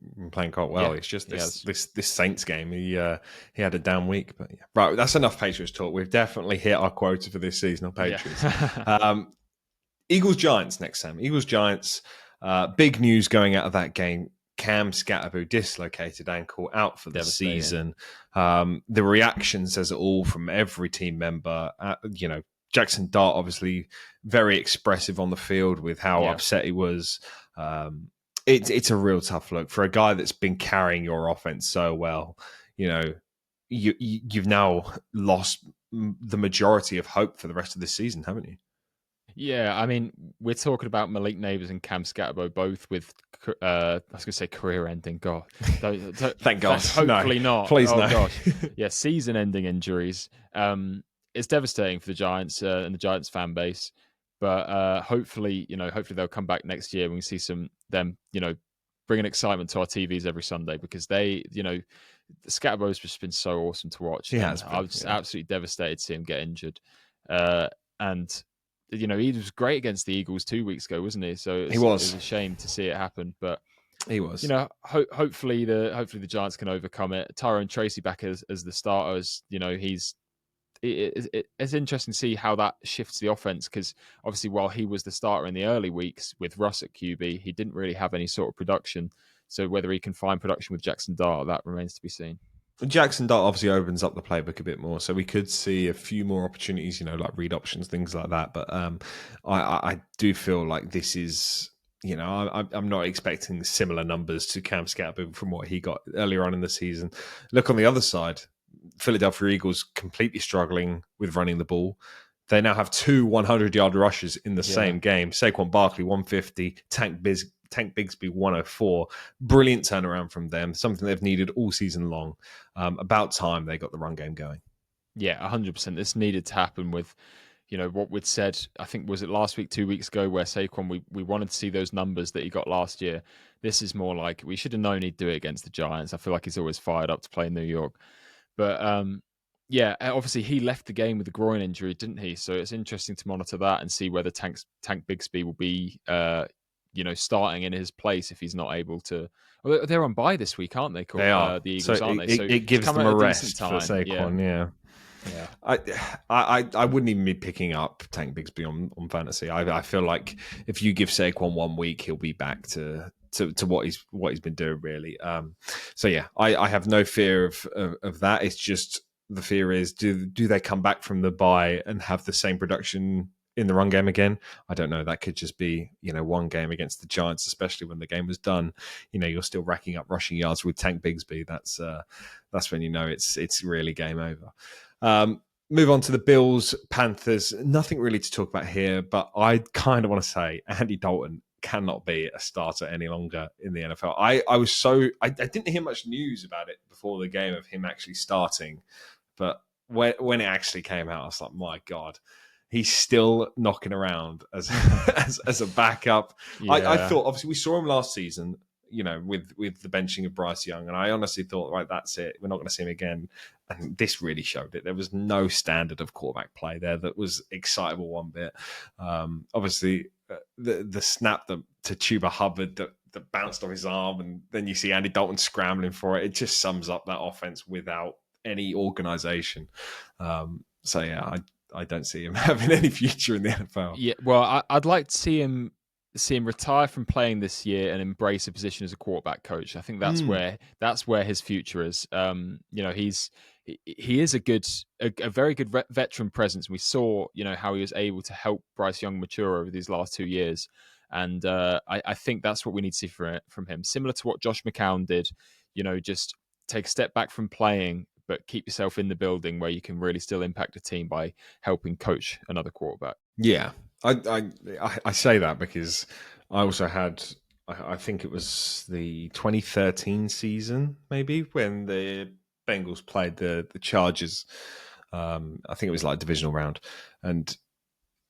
Speaker 1: quite well. It's just this Saints game. He had a down week, but right. That's enough Patriots talk. We've definitely hit our quota for this season on Patriots. Eagles Giants next, Sam. Eagles Giants. Big news going out of that game. Cam Scatterbo dislocated ankle out for the
Speaker 2: Devastating.
Speaker 1: season. The reaction says it all from every team member. Jackson Dart obviously very expressive on the field with how upset he was. It's a real tough look for a guy that's been carrying your offense so well. You've now lost the majority of hope for the rest of this season, haven't you?
Speaker 2: Yeah, I mean, we're talking about Malik Neighbours and Cam Scatterbo, both with, I was going to say career-ending. God,
Speaker 1: thank God.
Speaker 2: Hopefully
Speaker 1: no.
Speaker 2: not.
Speaker 1: Please,
Speaker 2: oh
Speaker 1: no.
Speaker 2: gosh, yeah, season-ending injuries. It's devastating for the Giants and the Giants fan base. But hopefully they'll come back next year and we see them, bringing excitement to our TVs every Sunday because the Scatterbo's just been so awesome to watch, and I was just absolutely devastated to see him get injured. And he was great against the Eagles 2 weeks ago, wasn't he? So it was a shame to see it happen, but
Speaker 1: he was.
Speaker 2: Hopefully the Giants can overcome it. Tyrone Tracy back as the starters. It's interesting to see how that shifts the offense because obviously while he was the starter in the early weeks with Russ at QB, he didn't really have any sort of production. So whether he can find production with Jackson Dart, that remains to be seen.
Speaker 1: Jackson Dart obviously opens up the playbook a bit more, so we could see a few more opportunities, like read options, things like that. But I do feel like this is, I'm not expecting similar numbers to Cam Scatterbo from what he got earlier on in the season. Look on the other side, Philadelphia Eagles completely struggling with running the ball. They now have 2 100-yard rushes in the same game. Saquon Barkley, 150, Tank Bigsby 104. Brilliant turnaround from them. Something they've needed all season long. About time they got the run game going.
Speaker 2: Yeah, 100%. This needed to happen with, what we'd said, I think, was it last week, 2 weeks ago, where Saquon, we wanted to see those numbers that he got last year. This is more like we should have known he'd do it against the Giants. I feel like he's always fired up to play in New York. But obviously he left the game with a groin injury, didn't he? So it's interesting to monitor that and see whether Tank Bigsby will be starting in his place if he's not able to. Well, they're on bye this week, aren't they?
Speaker 1: They are.
Speaker 2: The Eagles, aren't they?
Speaker 1: So it gives them a rest for Saquon.
Speaker 2: Yeah.
Speaker 1: I wouldn't even be picking up Tank Bigsby on fantasy. I feel like if you give Saquon 1 week, he'll be back to what he's been doing really. I have no fear of that. It's just the fear is do they come back from the bye and have the same production in the run game again? I don't know. That could just be, one game against the Giants, especially when the game was done. You're still racking up rushing yards with Tank Bigsby. That's when it's really game over. Move on to the Bills, Panthers. Nothing really to talk about here, but I kind of want to say Andy Dalton cannot be a starter any longer in the NFL. I didn't hear much news about it before the game of him actually starting, but when it actually came out, I was like, my God. He's still knocking around as as a backup. Yeah. I thought, obviously, we saw him last season, with the benching of Bryce Young, and I honestly thought, right, that's it. We're not going to see him again. And this really showed it. There was no standard of quarterback play there that was excitable one bit. Obviously, the snap to Chuba Hubbard that bounced off his arm, and then you see Andy Dalton scrambling for it. It just sums up that offense without any organization. I don't see him having any future in the NFL.
Speaker 2: Yeah, well, I'd like to see him retire from playing this year and embrace a position as a quarterback coach. I think that's where his future is. He is a very good veteran presence. We saw how he was able to help Bryce Young mature over these last 2 years, and I think that's what we need to see from him. Similar to what Josh McCown did, just take a step back from playing, but keep yourself in the building where you can really still impact a team by helping coach another quarterback.
Speaker 1: Yeah, I say that because I also had, I think it was the 2013 season, maybe, when the Bengals played the Chargers. I think it was like a divisional round. And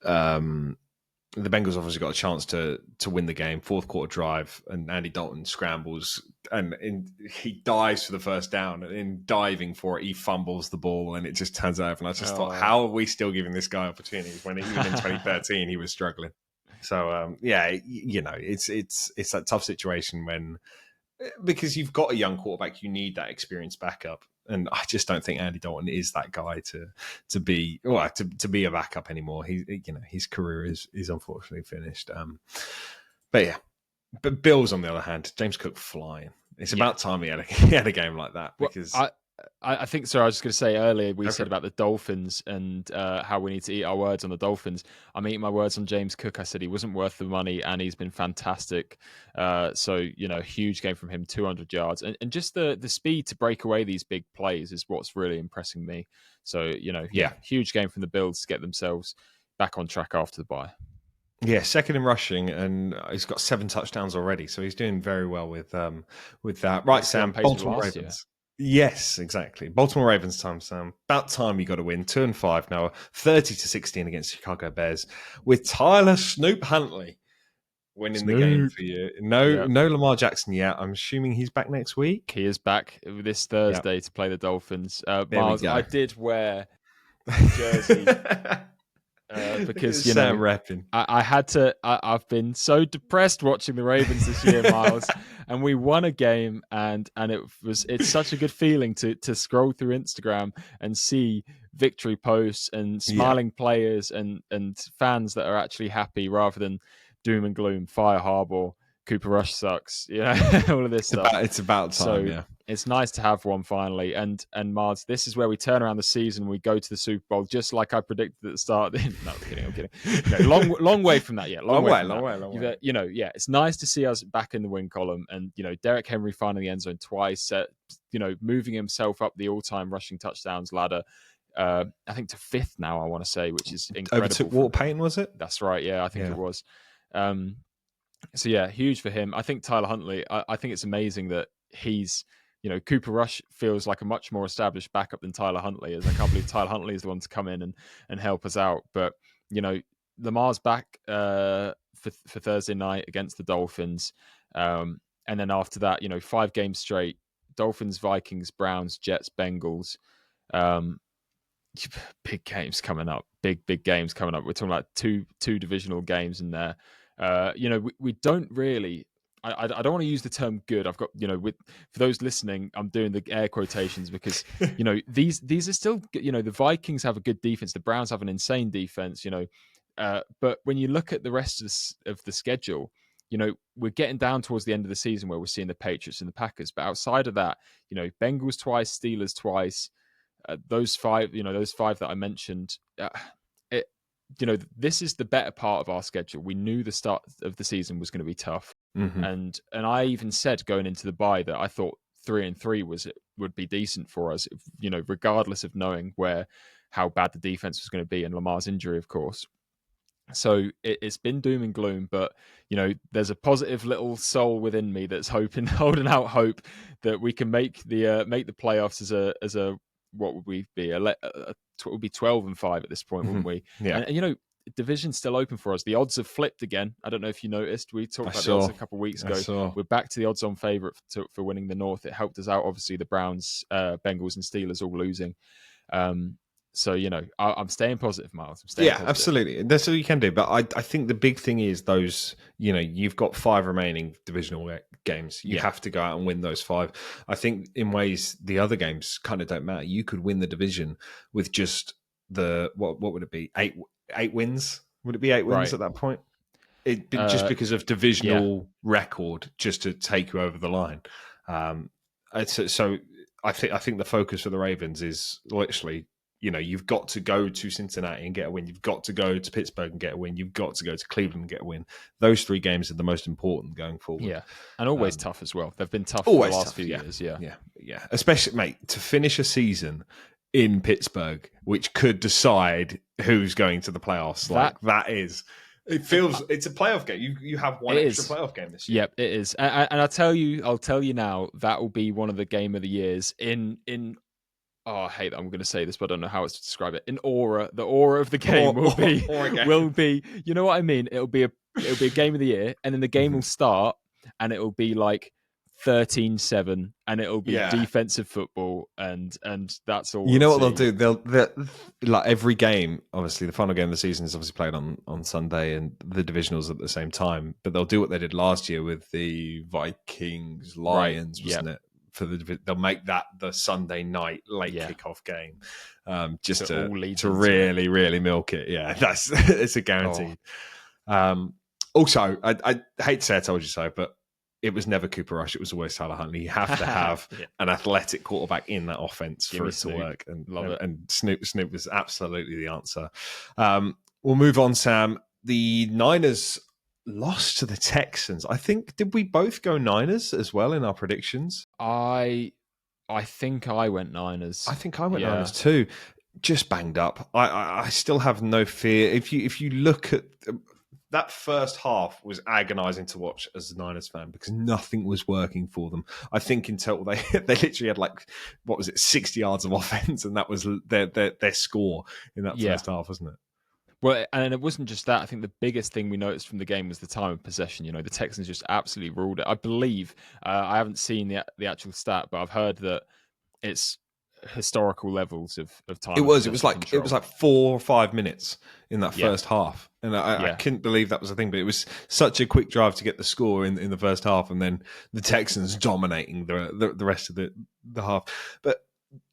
Speaker 1: the Bengals obviously got a chance to win the game, fourth quarter drive, and Andy Dalton scrambles and he dives for the first down, and in diving for it, he fumbles the ball and it just turns over. And I just thought, how are we still giving this guy opportunities when even in 2013 he was struggling? So it's that tough situation when, because you've got a young quarterback, you need that experienced backup. And I just don't think Andy Dalton is that guy to be a backup anymore. His career is unfortunately finished. But yeah, But Bills, on the other hand, James Cook flying. It's about time he had a game like that because
Speaker 2: I think so. I was just going to say earlier we said
Speaker 1: it.
Speaker 2: about the Dolphins and how we need to eat our words on the Dolphins. I'm eating my words on James Cook. I said he wasn't worth the money, and he's been fantastic. So huge game from him, 200 yards, and just the speed to break away these big plays is what's really impressing me. So huge game from the Bills to get themselves back on track after the bye.
Speaker 1: Yeah, second in rushing, and he's got 7 touchdowns already, so he's doing very well with that. Right, Sam, Baltimore Ravens. Yes, exactly. Baltimore Ravens time, Sam. About time you got to win. 2-5 now, 30-16 against Chicago Bears with Tyler Snoop Huntley winning the game for you. No Lamar Jackson yet. I'm assuming he's back next week.
Speaker 2: He is back this Thursday to play the Dolphins.
Speaker 1: Miles,
Speaker 2: I did wear jersey. Because
Speaker 1: Sam repping.
Speaker 2: I had to. I've been so depressed watching the Ravens this year, Miles, and we won a game, and it's such a good feeling to scroll through Instagram and see victory posts and smiling players and fans that are actually happy rather than doom and gloom. Fire Harbaugh, Cooper Rush sucks, all of this stuff.
Speaker 1: It's about time,
Speaker 2: so, it's nice to have one finally. And Mars, this is where we turn around the season. We go to the Super Bowl, just like I predicted at the start. No, I'm kidding. Long way from that yet. Long way. It's nice to see us back in the win column. And, Derrick Henry finding the end zone twice, moving himself up the all-time rushing touchdowns ladder. I think to 5th now, I want to say, which is incredible.
Speaker 1: Overtook Walter Payton, was it?
Speaker 2: That's right. Yeah, I think it was. So, huge for him. I think Tyler Huntley, I think it's amazing that he's, Cooper Rush feels like a much more established backup than Tyler Huntley is. I can't believe Tyler Huntley is the one to come in and help us out. But, Lamar's back for Thursday night against the Dolphins. And then after that, 5 games straight, Dolphins, Vikings, Browns, Jets, Bengals. Big games coming up. Big games coming up. We're talking about two divisional games in there. We don't really. I don't want to use the term good. I've got for those listening, I'm doing the air quotations because these are still the Vikings have a good defense, the Browns have an insane defense, but when you look at the rest of the schedule, we're getting down towards the end of the season where we're seeing the Patriots and the Packers, but outside of that, Bengals twice, Steelers twice, those five that I mentioned. This is the better part of our schedule. We knew the start of the season was going to be tough.
Speaker 1: Mm-hmm.
Speaker 2: And I even said going into the bye that I thought 3-3 would be decent for us, regardless of knowing how bad the defense was going to be and Lamar's injury, of course. So it's been doom and gloom, but there's a positive little soul within me that's holding out hope that we can make the playoffs as a what would we be? It would be 12-5 at this point, wouldn't we?
Speaker 1: Yeah.
Speaker 2: And division's still open for us. The odds have flipped again. I don't know if you noticed. We talked about the odds a couple of weeks ago. We're back to the odds-on favourite for winning the North. It helped us out. Obviously, the Browns, Bengals, and Steelers all losing. So, I'm staying positive, Miles. Positive.
Speaker 1: Absolutely. That's all you can do. But I think the big thing is those, you've got 5 remaining divisional games. You have to go out and win those 5. I think in ways the other games kind of don't matter. You could win the division with just what would it be? 8 wins? Would it be 8 wins at that point? Just because of divisional record, just to take you over the line. So I think the focus for the Ravens is literally, you've got to go to Cincinnati and get a win. You've got to go to Pittsburgh and get a win. You've got to go to Cleveland and get a win. Those 3 games are the most important going forward.
Speaker 2: Yeah, and always tough as well. They've been tough for the last few years. Yeah.
Speaker 1: Especially, mate, to finish a season in Pittsburgh, which could decide who's going to the playoffs. It's a playoff game. You have one extra playoff game this year.
Speaker 2: Yep, it is. And I'll tell you now, that will be one of the game of the years in. Oh, I hate that I'm going to say this, but I don't know how else to describe it. The aura of the game will be. You know what I mean? It'll be a game of the year, and then the game will start, and it will be like 13-7, and it'll be defensive football, and that's all.
Speaker 1: You know what they'll do? They'll like every game. Obviously, the final game of the season is obviously played on Sunday, and the divisionals at the same time. But they'll do what they did last year with the Vikings Lions, wasn't it? They'll make that the Sunday night late kickoff game, just to really milk it. Yeah, it's a guarantee. Also, I hate to say I told you so, but it was never Cooper Rush. It was always Tyler Huntley. You have to have
Speaker 2: Yeah,
Speaker 1: an athletic quarterback in that offense
Speaker 2: give
Speaker 1: for
Speaker 2: me
Speaker 1: it to
Speaker 2: Snoop.
Speaker 1: work. And
Speaker 2: Love it.
Speaker 1: and Snoop was absolutely the answer. We'll move on, Sam. The Niners lost to the Texans. I think, did we both go Niners as well in our predictions?
Speaker 2: I think I went
Speaker 1: I
Speaker 2: Niners.
Speaker 1: think I went Niners
Speaker 2: Yeah,
Speaker 1: too. Just banged up. I still have no fear. If you look at that first half was agonizing to watch as a Niners fan because nothing was working for them. I think in total they they literally had like what was it 60 yards of offense and that was their score in that
Speaker 2: yeah.
Speaker 1: first half, wasn't it?
Speaker 2: Well, and it wasn't just that. I think the biggest thing we noticed from the game was the time of possession. You know, the Texans just absolutely ruled it. I believe I haven't seen the actual stat, but I've heard that it's historical levels of
Speaker 1: It
Speaker 2: time of
Speaker 1: was.
Speaker 2: possession
Speaker 1: It was
Speaker 2: control.
Speaker 1: like 4 or 5 minutes in that
Speaker 2: Yeah,
Speaker 1: first half, and I
Speaker 2: yeah,
Speaker 1: couldn't believe that was a thing. But it was such a quick drive to get the score in the first half, and then the Texans dominating the rest of the half. But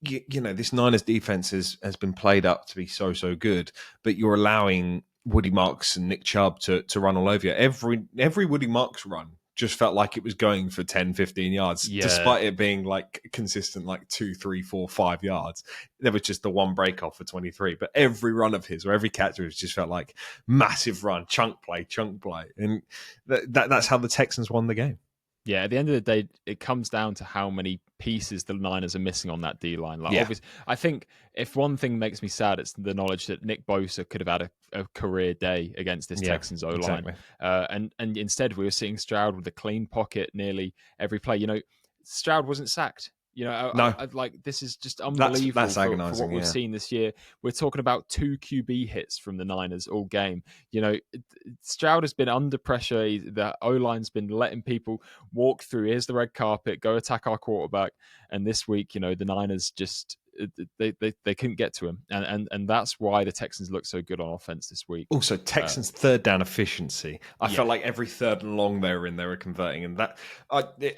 Speaker 1: you know, this Niners defense has been played up to be so good, but you're allowing Woody Marks and Nick Chubb to run all over you. Every Woody Marks run just felt like it was going for 10, 15 yards,
Speaker 2: yeah.
Speaker 1: despite it being like consistent, like 2, 3, 4, 5 yards. There was just the one break off for 23. But every run of his or every catch of his just felt like massive run, chunk play. And that's how the Texans won the game.
Speaker 2: Yeah, at the end of the day, it comes down to how many pieces the Niners are missing on that D line. Like,
Speaker 1: Yeah.
Speaker 2: obviously, I think if one thing makes me sad, it's the knowledge that Nick Bosa could have had a career day against this
Speaker 1: Yeah,
Speaker 2: Texans O line,
Speaker 1: exactly.
Speaker 2: and instead we were seeing Stroud with a clean pocket nearly every play. You know, Stroud wasn't sacked. You know,
Speaker 1: No,
Speaker 2: I like this is just unbelievable
Speaker 1: that's
Speaker 2: for what
Speaker 1: agonizing.
Speaker 2: we've
Speaker 1: Yeah.
Speaker 2: seen this year. We're talking about 2 QB hits from the Niners all game. You know, Stroud has been under pressure. The O line's been letting people walk through. Here's the red carpet. Go attack our quarterback. And this week, you know, the Niners just they couldn't get to him, and that's why the Texans look so good on offense this week.
Speaker 1: Also, Texans' third down efficiency. I felt
Speaker 2: Yeah,
Speaker 1: like every third and long they were converting, and that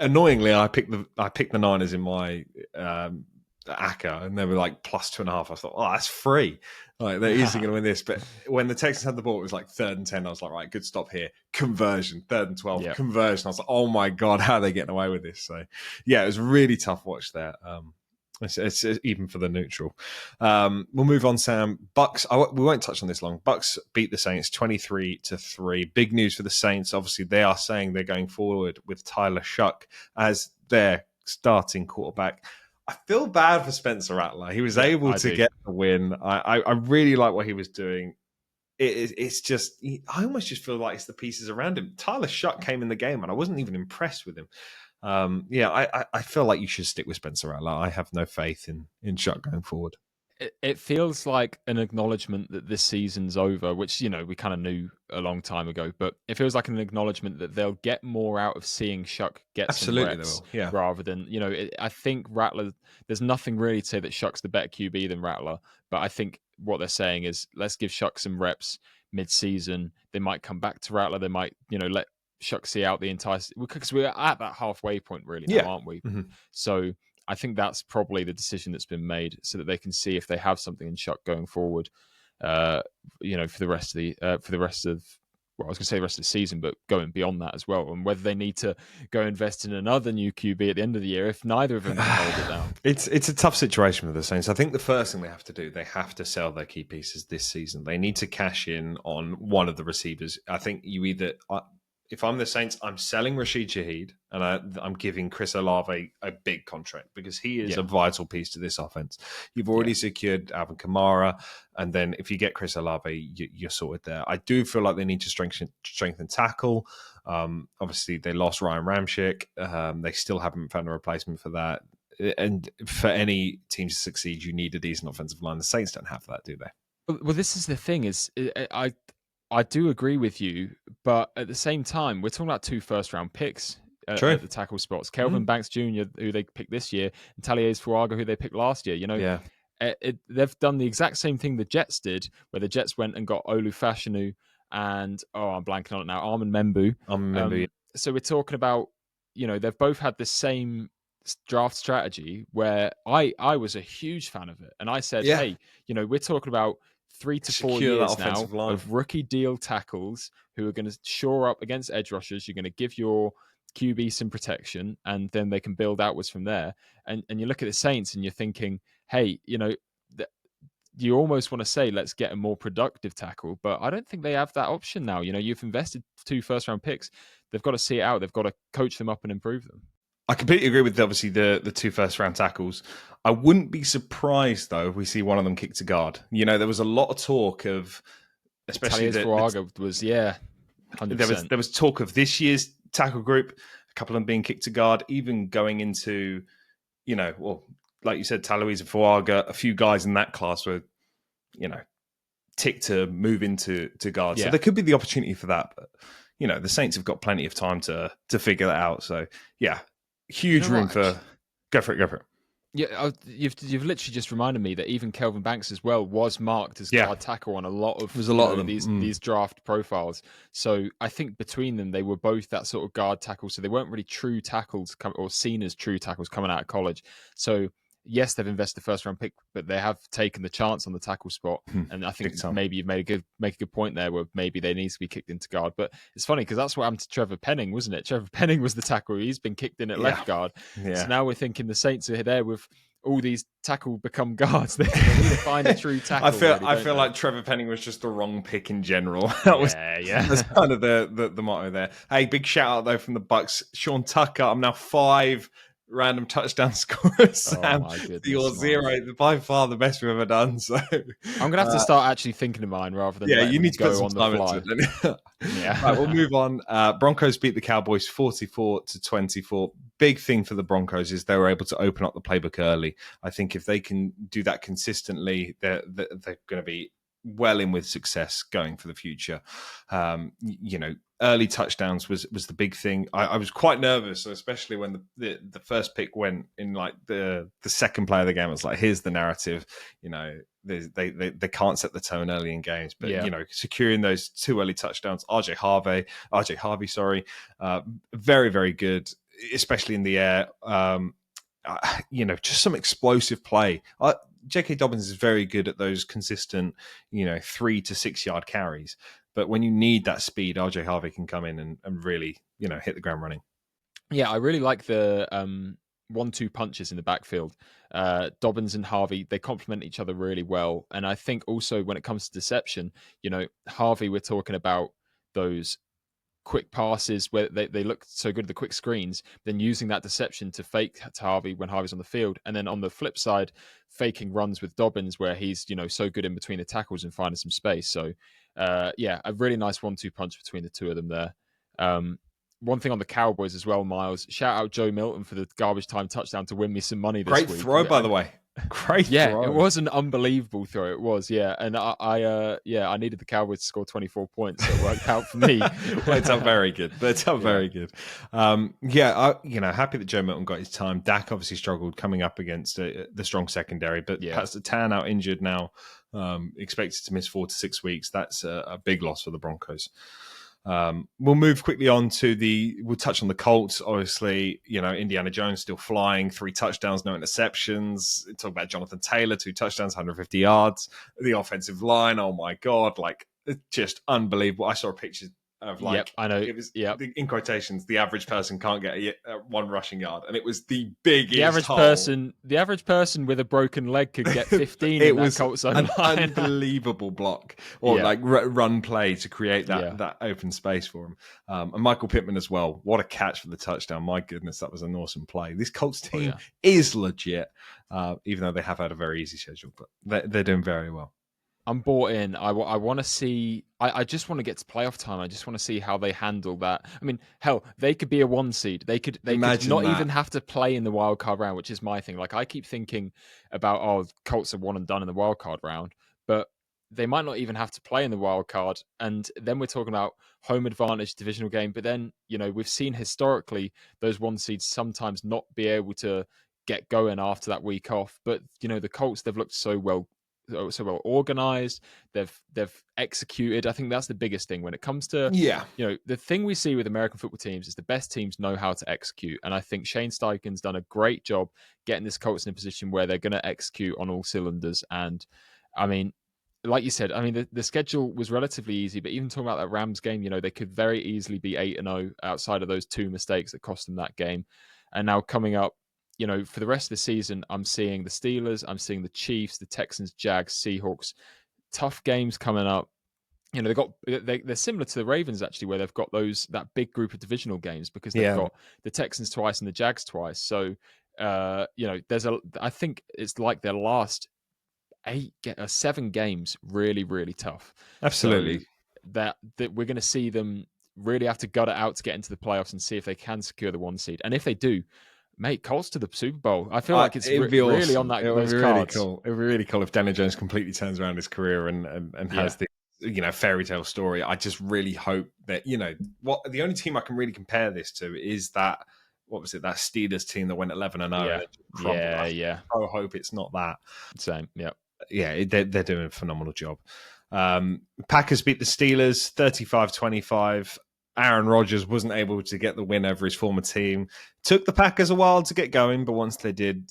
Speaker 1: annoyingly, I picked the Niners in my ACCA, and they were like +2.5. I thought, oh, that's free. Like they're easily going to win this. But when the Texans had the ball, it was like 3rd and 10. I was like, right, good stop here. Conversion, 3rd and 12,
Speaker 2: yeah.
Speaker 1: conversion. I was like, oh my god, how are they getting away with this? So yeah, it was a really tough watch there. It's even for the neutral. We'll move on, Sam. Bucks. We won't touch on this long. Bucks beat the Saints 23-3. Big news for the Saints. Obviously, they are saying they're going forward with Tyler Shuck as their starting quarterback. I feel bad for Spencer Rattler. He was
Speaker 2: Yeah,
Speaker 1: able
Speaker 2: I
Speaker 1: to
Speaker 2: do.
Speaker 1: get the win. I really like what he was doing. It's just, I almost just feel like it's the pieces around him. Tyler Shuck came in the game, and I wasn't even impressed with him. Yeah, I feel like you should stick with Spencer Rattler. I have no faith in Shuck going forward.
Speaker 2: It feels like an acknowledgement that this season's over, which, you know, we kind of knew a long time ago, but it feels like an acknowledgement that they'll get more out of seeing Shuck get some
Speaker 1: Absolutely, they
Speaker 2: reps
Speaker 1: will. Yeah,
Speaker 2: rather than, you know, I think Rattler, there's nothing really to say that Shuck's the better QB than Rattler, but I think what they're saying is let's give Shuck some reps mid-season. They might come back to Rattler. They might, you know, let Shuck see out the entire, because we're at that halfway point really now,
Speaker 1: yeah.
Speaker 2: aren't we?
Speaker 1: Mm-hmm.
Speaker 2: So I think that's probably the decision that's been made, so that they can see if they have something in Shuck going forward. Uh, you know, for the rest of well, I was going to say the rest of the season, but going beyond that as well, and whether they need to go invest in another new QB at the end of the year if neither of them can hold it down.
Speaker 1: It's a tough situation with the Saints. I think the first thing they have to do, they have to sell their key pieces this season. They need to cash in on one of the receivers. I think you either, if I'm the Saints, I'm selling Rashid Shaheed and I'm giving Chris Olave a big contract because he is
Speaker 2: Yeah,
Speaker 1: a vital piece to this offense. You've
Speaker 2: yeah.
Speaker 1: already secured Alvin Kamara, and then if you get Chris Olave, you're sorted there. I do feel like they need to strengthen tackle. Obviously, they lost Ryan Ramchick. They still haven't found a replacement for that. And for any team to succeed, you need a decent offensive line. The Saints don't have that, do they?
Speaker 2: Well, this is the thing: is I do agree with you, but at the same time, we're talking about 2 first-round picks
Speaker 1: True.
Speaker 2: at the tackle spots. Kelvin Banks Jr., who they picked this year, and Talie's Fuaga, who they picked last year. You know,
Speaker 1: Yeah.
Speaker 2: they've done the exact same thing the Jets did, where the Jets went and got Olu Fashanu and I'm blanking on it now, Armin Membu.
Speaker 1: I remember.
Speaker 2: So we're talking about, you know, they've both had the same draft strategy where I was a huge fan of it, and I said,
Speaker 1: Yeah.
Speaker 2: hey, you know, we're talking about 3 to 4
Speaker 1: Secure that
Speaker 2: years now
Speaker 1: offensive line.
Speaker 2: of rookie deal tackles who are going to shore up against edge rushers. You're going to give your QB some protection, and then they can build outwards from there. And you look at the Saints, and you're thinking, hey, you almost want to say, let's get a more productive tackle, but I don't think they have that option now. You've invested 2 first-round picks. They've got to see it out. They've got to coach them up and improve them.
Speaker 1: I completely agree with obviously the 2 first-round tackles. I wouldn't be surprised though if we see one of them kick to guard. There was a lot of talk of, especially
Speaker 2: Fuaga was 100%.
Speaker 1: There was talk of this year's tackle group, a couple of them being kicked to guard, even going into, like you said, Taloise and Fuaga, a few guys in that class were, ticked to move into guard.
Speaker 2: Yeah.
Speaker 1: So there could be the opportunity for that. But, the Saints have got plenty of time to figure that out. So, yeah, huge room for... Go for it.
Speaker 2: Yeah, you've literally just reminded me that even Kelvin Banks as well was marked as guard tackle on a lot of
Speaker 1: them.
Speaker 2: These draft profiles. So I think between them, they were both that sort of guard tackle. So they weren't really true tackles or seen as true tackles coming out of college. So yes, they've invested the first round pick, but they have taken the chance on the tackle spot. And I think maybe you've make a good point there where maybe they need to be kicked into guard. But it's funny because that's what happened to Trevor Penning, wasn't it? Trevor Penning was the tackle. He's been kicked in at left guard. Yeah. So now we're thinking the Saints are there with all these tackle become guards. They need to find a true tackle.
Speaker 1: I feel like Trevor Penning was just the wrong pick in general. That's kind of the motto there. Hey, big shout out though from the Bucks. Sean Tucker, I'm now 5 random touchdown scorers. Sam, you're 0. By far the best we've ever done. So
Speaker 2: I'm gonna have to start actually thinking of mine rather than
Speaker 1: you need to
Speaker 2: go
Speaker 1: put some
Speaker 2: on
Speaker 1: time
Speaker 2: the fly.
Speaker 1: into it.
Speaker 2: Yeah,
Speaker 1: right, we'll move on. Broncos beat the Cowboys 44-24. Big thing for the Broncos is they were able to open up the playbook early. I think if they can do that consistently, they're going to be well in with success going for the future. Early touchdowns was the big thing. I was quite nervous, especially when the first pick went in, like the second play of the game. I was like, here's the narrative. They can't set the tone early in games, but securing those 2 early touchdowns. RJ Harvey, very, very good, especially in the air. Just some explosive play. J.K. Dobbins is very good at those consistent, 3 to 6 yard carries. But when you need that speed, RJ Harvey can come in and really, hit the ground running.
Speaker 2: Yeah, I really like the 1-2 punches in the backfield. Dobbins and Harvey, they complement each other really well. And I think also when it comes to deception, Harvey, we're talking about those quick passes where they look so good at the quick screens, then using that deception to fake to Harvey when Harvey's on the field. And then on the flip side, faking runs with Dobbins where he's, so good in between the tackles and finding some space. So, a really nice 1-2 punch between the two of them there. One thing on the Cowboys as well, Miles, shout out Joe Milton for the garbage time touchdown to win me some money this week.
Speaker 1: Great throw, by the way. Great throw.
Speaker 2: It was an unbelievable throw. It was, and I needed the Cowboys to score 24 points, so it worked out for me.
Speaker 1: It's out very good. Very good. Happy that Joe Milton got his time. Dak obviously struggled coming up against the strong secondary, but Pastor Tan out injured now, expected to miss 4 to 6 weeks. That's a big loss for the Broncos. We'll move quickly on to we'll touch on the Colts. Obviously, Indiana Jones still flying, 3 touchdowns, no interceptions. Talk about Jonathan Taylor, 2 touchdowns, 150 yards. The offensive line, oh my God, it's just unbelievable. I saw a picture of
Speaker 2: I know.
Speaker 1: It was in quotations, the average person can't get 1 rushing yard, and it was the biggest.
Speaker 2: The average person with a broken leg could get 15.
Speaker 1: It was an unbelievable block or run play to create that open space for him. And Michael Pittman as well. What a catch for the touchdown! My goodness, that was an awesome play. This Colts team is legit, even though they have had a very easy schedule, but they're doing very well.
Speaker 2: I'm bought in. I want to see. I just want to get to playoff time. I just want to see how they handle that. I mean, hell, they could be a 1 seed. They could not even have to play in the wild card round, which is my thing. I keep thinking about, Colts are 1 and done in the wild card round, but they might not even have to play in the wild card. And then we're talking about home advantage divisional game. But then, we've seen historically those 1 seeds sometimes not be able to get going after that week off. But, the Colts, they've looked so well organized. They've executed. I think that's the biggest thing when it comes to the thing we see with American football teams is the best teams know how to execute, and I think Shane Steichen's done a great job getting this Colts in a position where they're going to execute on all cylinders. And I mean, like you said, I mean, the schedule was relatively easy, but even talking about that Rams game, they could very easily be 8-0 outside of those two mistakes that cost them that game. And now coming up, for the rest of the season, I'm seeing the Steelers, I'm seeing the Chiefs, the Texans, Jags, Seahawks. Tough games coming up. They're similar to the Ravens actually, where they've got that big group of divisional games because they've
Speaker 1: Yeah,
Speaker 2: got the Texans twice and the Jags twice. So, I think it's like their last 7 games really, really tough. So
Speaker 1: absolutely.
Speaker 2: that we're going to see them really have to gut it out to get into the playoffs and see if they can secure the 1 seed. And if they do, mate, Colts to the Super Bowl. I feel like it's
Speaker 1: It'd be
Speaker 2: really on
Speaker 1: awesome. It would
Speaker 2: those
Speaker 1: be really
Speaker 2: cards.
Speaker 1: cool. It would be really cool if Daniel Jones completely turns around his career and
Speaker 2: Yeah.
Speaker 1: has the fairy tale story. I just really hope that what the only team I can really compare this to is that what was it, that Steelers team that went 11-0
Speaker 2: Yeah.
Speaker 1: and it just crumbled.
Speaker 2: Yeah.
Speaker 1: I hope it's not that.
Speaker 2: Same. Yeah.
Speaker 1: Yeah, they're doing a phenomenal job. Packers beat the Steelers 35-25. Aaron Rodgers wasn't able to get the win over his former team. Took the Packers a while to get going, but once they did,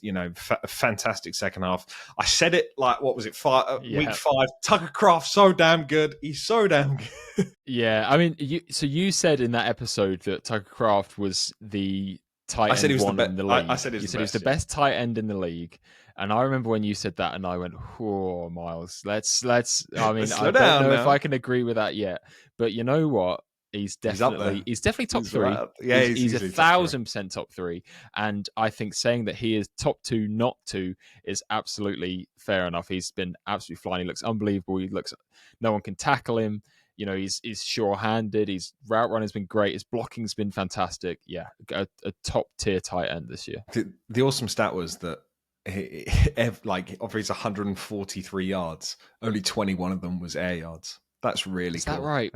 Speaker 1: fantastic second half. I said it like, what was it, week 5? Tucker Kraft, so damn good. He's so damn good.
Speaker 2: Yeah, I mean, you said in that episode that Tucker Kraft was the tight end in the league.
Speaker 1: I said he was
Speaker 2: he was the best tight end in the league, and I remember when you said that, and I went, "Oh, Miles, let's." I mean, I don't know if I can agree with that yet, but you know what? He's definitely top 3.
Speaker 1: Right. Yeah,
Speaker 2: he's 1,000% top 3, and I think saying that he is top 2, not 2, is absolutely fair enough. He's been absolutely flying. He looks unbelievable. No one can tackle him. He's sure-handed. His route running has been great. His blocking's been fantastic. Yeah, a top-tier tight end this year.
Speaker 1: The awesome stat was that of his 143 yards, only 21 of them was air yards. That's really cool.
Speaker 2: Is that right?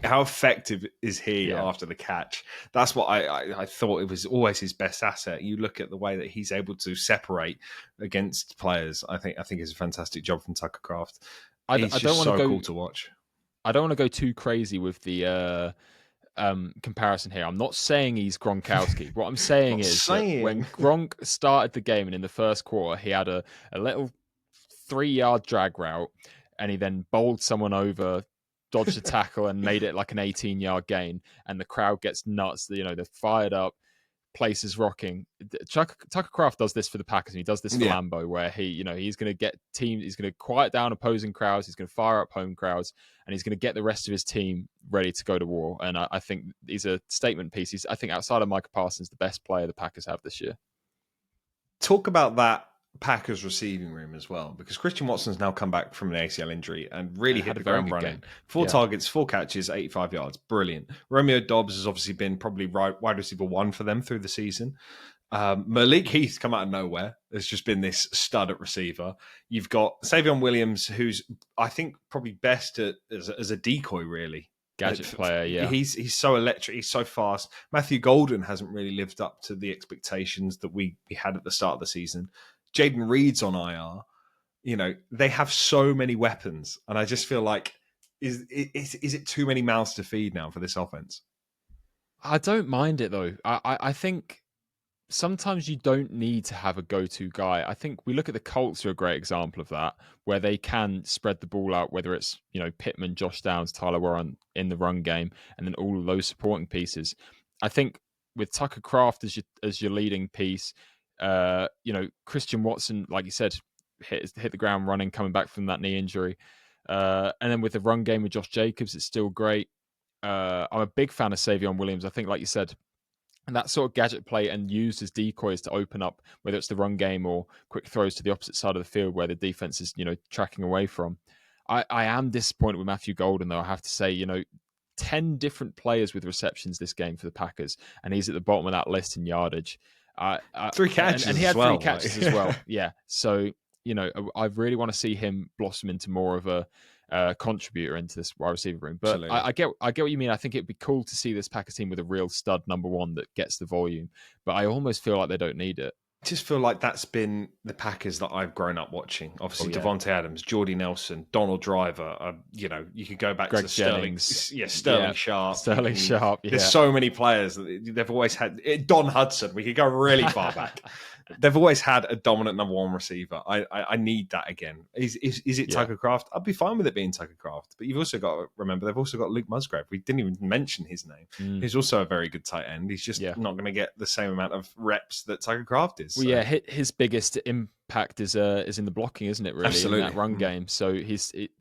Speaker 1: How effective is he after the catch? That's what I thought it was always his best asset. You look at the way that he's able to separate against players. I think it's a fantastic job from Tucker Kraft. He's just so cool to watch.
Speaker 2: I don't want to go too crazy with the comparison here. I'm not saying he's Gronkowski. What I'm saying is that when Gronk started the game and in the first quarter, he had a little 3-yard drag route and he then bowled someone over, dodged a tackle and made it like an 18-yard gain. And the crowd gets nuts. They're fired up. Place is rocking. Tucker Kraft does this for the Packers, and he does this for Lambeau, where he's going to get teams, he's going to quiet down opposing crowds, he's going to fire up home crowds, and he's going to get the rest of his team ready to go to war. And I think he's a statement piece. I think outside of Micah Parsons, the best player the Packers have this year.
Speaker 1: Talk about that Packers receiving room as well, because Christian Watson's now come back from an ACL injury and really hit the ground running. 4 targets, 4 catches, 85 yards. Brilliant. Romeo Dobbs has obviously been probably wide receiver 1 for them through the season. Malik Heath come out of nowhere. There's just been this stud at receiver. You've got Savion Williams, who's I think probably best as a decoy, really.
Speaker 2: Gadget player, yeah.
Speaker 1: He's so electric. He's so fast. Matthew Golden hasn't really lived up to the expectations that we had at the start of the season. Jaden Reed's on IR. They have so many weapons, and I just feel like is it too many mouths to feed now for this offense?
Speaker 2: I don't mind it though. I think sometimes you don't need to have a go-to guy. I think we look at the Colts are a great example of that, where they can spread the ball out, whether it's Pittman, Josh Downs, Tyler Warren in the run game, and then all of those supporting pieces. I think with Tucker Kraft as your leading piece. Christian Watson, like you said, hit the ground running, coming back from that knee injury. And then with the run game with Josh Jacobs, it's still great. I'm a big fan of Savion Williams. I think, like you said, and that sort of gadget play and used as decoys to open up, whether it's the run game or quick throws to the opposite side of the field where the defense is, tracking away from. I am disappointed with Matthew Golden, though, I have to say, 10 different players with receptions this game for the Packers, and he's at the bottom of that list in yardage.
Speaker 1: 3 catches,
Speaker 2: and he had
Speaker 1: as well,
Speaker 2: 3 catches as well. Yeah, so I really want to see him blossom into more of a contributor into this wide receiver room. But I get what you mean. I think it'd be cool to see this Packers team with a real stud number 1 that gets the volume. But I almost feel like they don't need it.
Speaker 1: I just feel like that's been the Packers that I've grown up watching. Obviously, Devontae Adams, Jordy Nelson, Donald Driver. You could go back
Speaker 2: Greg
Speaker 1: to Sterling, Sterling Sharp.
Speaker 2: Sterling Sharp. Yeah.
Speaker 1: There's so many players that they've always had. Don Hudson. We could go really far back. They've always had a dominant number one receiver. I need that again. Is it
Speaker 2: Yeah.
Speaker 1: Tucker Craft? I'd be fine with it being Tucker Craft. But you've also got to remember they've also got Luke Musgrave. We didn't even mention his name.
Speaker 2: Mm.
Speaker 1: He's also a very good tight end. He's just
Speaker 2: Yeah.
Speaker 1: not going to get the same amount of reps that Tucker Craft is.
Speaker 2: Well,
Speaker 1: So.
Speaker 2: yeah, his biggest impact is in the blocking, isn't it? Really,
Speaker 1: Absolutely.
Speaker 2: in that run game. So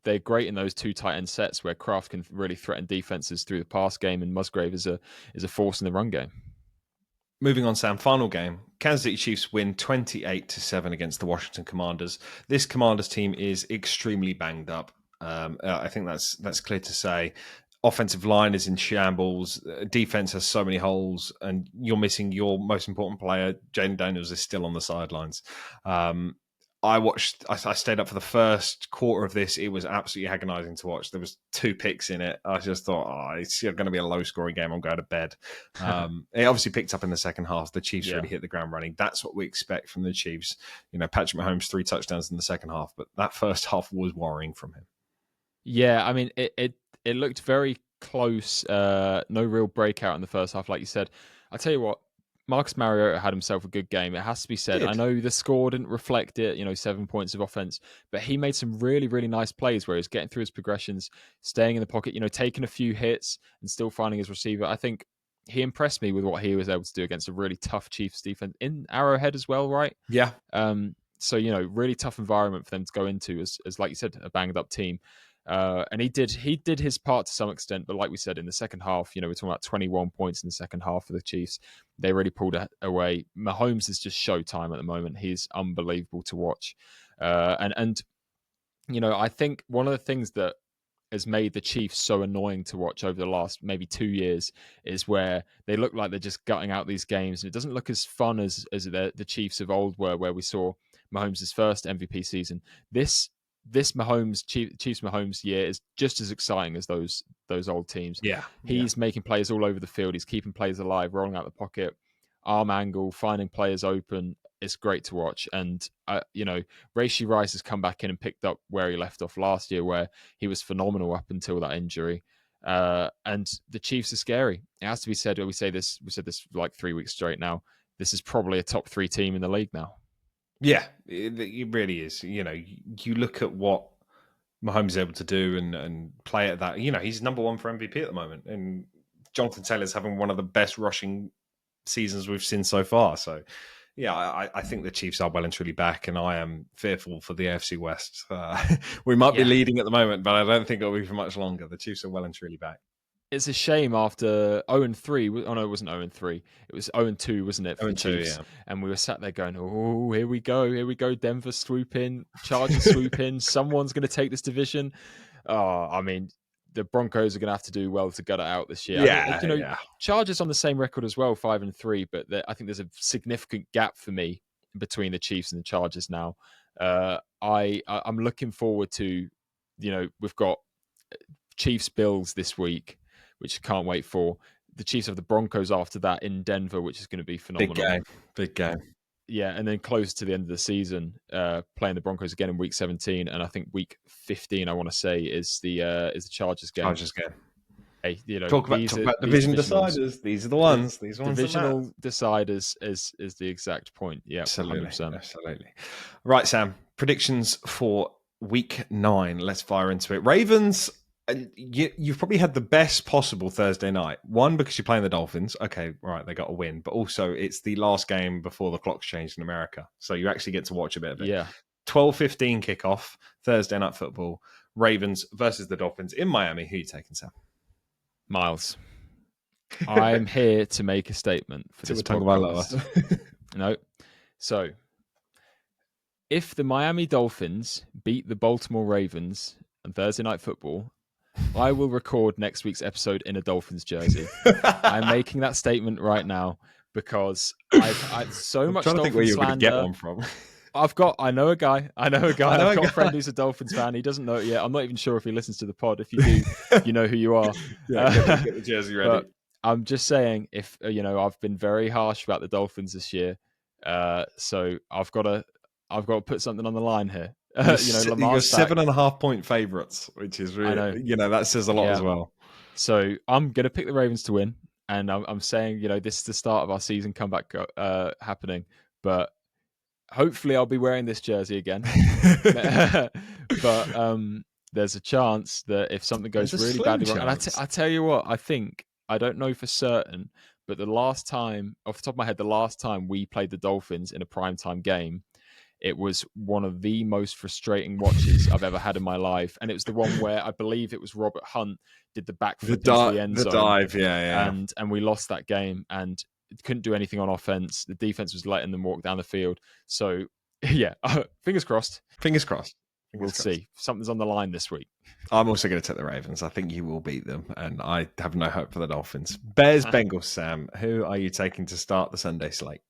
Speaker 2: they're great in those two tight end sets where Kraft can really threaten defenses through the pass game, and Musgrave is a force in the run game.
Speaker 1: Moving on, Sam, final game. Kansas City Chiefs win 28-7 against the Washington Commanders. This Commanders team is extremely banged up. I think that's clear to say. Offensive line is in shambles. Defense has so many holes, and you're missing your most important player. Jaden Daniels is still on the sidelines. I stayed up for the first quarter of this. It was absolutely agonizing to watch. There was 2 picks in it. I just thought, it's going to be a low-scoring game. I'm going to bed. It obviously picked up in the second half. The Chiefs really hit the ground running. That's what we expect from the Chiefs. Patrick Mahomes, 3 touchdowns in the second half, but that first half was worrying from him.
Speaker 2: Yeah, I mean, it looked very close. No real breakout in the first half, like you said. I tell you what, Marcus Mariota had himself a good game. It has to be said. I know the score didn't reflect it, 7 points of offense, but he made some really, really nice plays where he was getting through his progressions, staying in the pocket, taking a few hits and still finding his receiver. I think he impressed me with what he was able to do against a really tough Chiefs defense in Arrowhead as well, right?
Speaker 1: Yeah.
Speaker 2: So, really tough environment for them to go into as like you said, a banged up team. And he did his part to some extent, but like we said in the second half, we're talking about 21 points in the second half for the Chiefs. They really pulled it away. Mahomes is just showtime at the moment. He's unbelievable to watch, and I think one of the things that has made the Chiefs so annoying to watch over the last maybe 2 years is where they look like they're just gutting out these games, and it doesn't look as fun as the Chiefs of old were, where we saw Mahomes' first MVP season. This Chiefs Mahomes year is just as exciting as those old teams.
Speaker 1: Yeah.
Speaker 2: He's making plays all over the field. He's keeping players alive, rolling out the pocket, arm angle, finding players open. It's great to watch. And, Rashee Rice has come back in and picked up where he left off last year, where he was phenomenal up until that injury. And the Chiefs are scary. It has to be said. We said this like 3 weeks straight now. This is probably a top 3 team in the league now.
Speaker 1: Yeah, it really is. You look at what Mahomes is able to do and play at that. He's number 1 for MVP at the moment. And Jonathan Taylor's having one of the best rushing seasons we've seen so far. So, yeah, I think the Chiefs are well and truly back, and I am fearful for the AFC West. We might be leading at the moment, but I don't think it'll be for much longer. The Chiefs are well and truly back.
Speaker 2: It's a shame after 0-3. Oh no, it wasn't 0-3. It was 0-2, wasn't it? For the Chiefs. Yeah. And we were sat there going, "Oh, here we go. Denver swoop in, Chargers swoop in. Someone's going to take this division." Oh, I mean, the Broncos are going to have to do well to gut it out this year.
Speaker 1: Yeah,
Speaker 2: Chargers on the same record as well, 5-3. But I think there's a significant gap for me between the Chiefs and the Chargers now. I'm looking forward to, we've got Chiefs Bills this week, which I can't wait for. The Chiefs have the Broncos after that in Denver, which is going to be phenomenal.
Speaker 1: Big game.
Speaker 2: Yeah, and then close to the end of the season, playing the Broncos again in week 17, and I think week 15, I want to say, is the Chargers game. Hey,
Speaker 1: talk about division deciders. These are the ones. These ones.
Speaker 2: Divisional deciders is the exact point. Yeah,
Speaker 1: absolutely,
Speaker 2: 100%.
Speaker 1: Absolutely. Right, Sam. Predictions for week 9. Let's fire into it. Ravens. You've probably had the best possible Thursday night. One, because you're playing the Dolphins. Okay, right, they got a win. But also, it's the last game before the clock's changed in America. So you actually get to watch a bit of it.
Speaker 2: Yeah.
Speaker 1: 12:15 kickoff, Thursday night football. Ravens versus the Dolphins in Miami. Who are you taking, Sam?
Speaker 2: Miles. I'm here to make a statement for this podcast. No. So, if the Miami Dolphins beat the Baltimore Ravens on Thursday night football, I will record next week's episode in a Dolphins jersey. I'm making that statement right now because I've so much Dolphins
Speaker 1: think where you're
Speaker 2: slander.
Speaker 1: Get one from.
Speaker 2: I know a guy. I've got a friend who's a Dolphins fan. He doesn't know it yet. I'm not even sure if he listens to the pod. If you do, you know who you are.
Speaker 1: Yeah, get the jersey ready.
Speaker 2: But I'm just saying, if I've been very harsh about the Dolphins this year, so I've got to put something on the line here.
Speaker 1: You're 7.5 point favourites, which is really, that says a lot as well.
Speaker 2: So I'm going to pick the Ravens to win, and I'm saying, this is the start of our season comeback happening. But hopefully I'll be wearing this jersey again. But there's a chance that if something
Speaker 1: There's
Speaker 2: goes
Speaker 1: a
Speaker 2: really
Speaker 1: slim
Speaker 2: badly wrong, and
Speaker 1: chance.
Speaker 2: I tell you what, I don't know for certain, but the last time, off the top of my head, the last time we played the Dolphins in a primetime game, it was one of the most frustrating watches I've ever had in my life, and it was the one where I believe it was Robert Hunt did the backflip into the end
Speaker 1: The
Speaker 2: zone,
Speaker 1: dive, yeah.
Speaker 2: and we lost that game and couldn't do anything on offense. The defense was letting them walk down the field. So yeah, fingers crossed.
Speaker 1: Fingers crossed.
Speaker 2: We'll
Speaker 1: Fingers crossed.
Speaker 2: see. Something's on the line this week.
Speaker 1: I'm also going to take the Ravens. I think you will beat them, and I have no hope for the Dolphins. Bears, Bengals, Sam. Who are you taking to start the Sunday slate?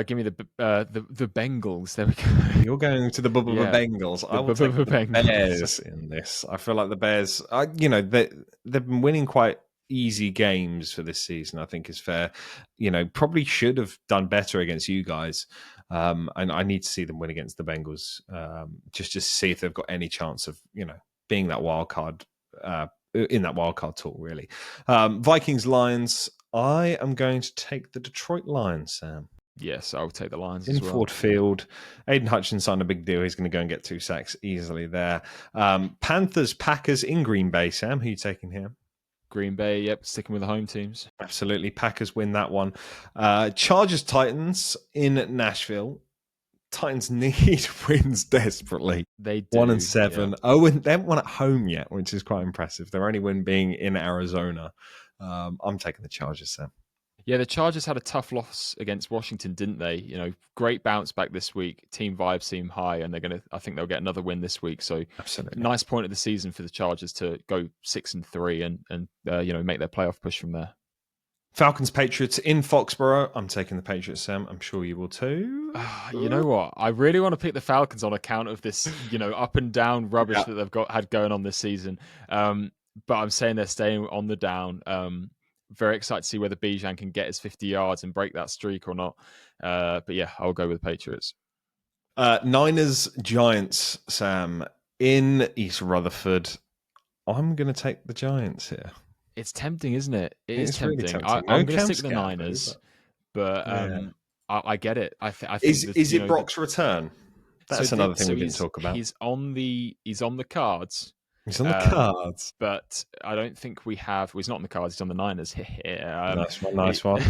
Speaker 2: Give me the Bengals. There we go.
Speaker 1: You're going to the
Speaker 2: Yeah,
Speaker 1: Bengals. I
Speaker 2: the
Speaker 1: will take the
Speaker 2: Bengals.
Speaker 1: Bears in this. I feel like the Bears, they've been winning quite easy games for this season, I think is fair. Probably should have done better against you guys. And I need to see them win against the Bengals, just to see if they've got any chance of, being that wild card, in that wild card tool, really. Vikings, Lions. I am going to take the Detroit Lions, Sam.
Speaker 2: Yes, I'll take the Lions
Speaker 1: In
Speaker 2: as well.
Speaker 1: Ford Field. Aiden Hutchinson, a big deal. He's going to go and get 2 sacks easily there. Panthers, Packers in Green Bay. Sam, who are you taking here?
Speaker 2: Green Bay, yep, sticking with the home teams.
Speaker 1: Absolutely. Packers win that one. Chargers, Titans in Nashville. Titans need wins desperately.
Speaker 2: They do.
Speaker 1: 1-7.
Speaker 2: Yeah.
Speaker 1: Oh, and they haven't won at home yet, which is quite impressive. Their only win being in Arizona. I'm taking the Chargers, Sam.
Speaker 2: Yeah, the Chargers had a tough loss against Washington, didn't they? Great bounce back this week. Team vibes seem high, and I think they'll get another win this week. So,
Speaker 1: absolutely,
Speaker 2: nice point of the season for the Chargers to go 6-3 and make their playoff push from there.
Speaker 1: Falcons, Patriots in Foxborough. I'm taking the Patriots, Sam. I'm sure you will too.
Speaker 2: You know what? I really want to pick the Falcons on account of this, up and down rubbish that they've had going on this season. But I'm saying they're staying on the down. Very excited to see whether Bijan can get his 50 yards and break that streak or not. But yeah, I'll go with the Patriots.
Speaker 1: Niners, Giants, Sam, in East Rutherford. I'm going to take the Giants here.
Speaker 2: It's tempting, isn't it? It's tempting.
Speaker 1: Really tempting.
Speaker 2: I'm going to stick with the Niners, but I get it. I think
Speaker 1: is it Brock's return? That's another thing we didn't talk about.
Speaker 2: He's on the cards.
Speaker 1: He's on the cards,
Speaker 2: but I don't think we have. Well, he's not on the cards. He's on the Niners.
Speaker 1: Nice one.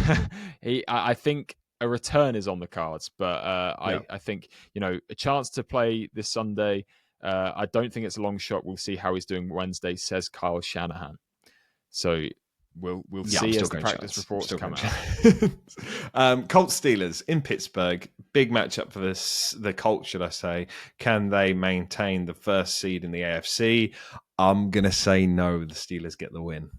Speaker 2: I think a return is on the cards, but I think a chance to play this Sunday. I don't think it's a long shot. We'll see how he's doing Wednesday, says Kyle Shanahan. So we'll see as the practice reports come
Speaker 1: out. Colts Steelers in Pittsburgh, big matchup for the Colts, should I say? Can they maintain the first seed in the AFC? I'm gonna say no. The Steelers get the win.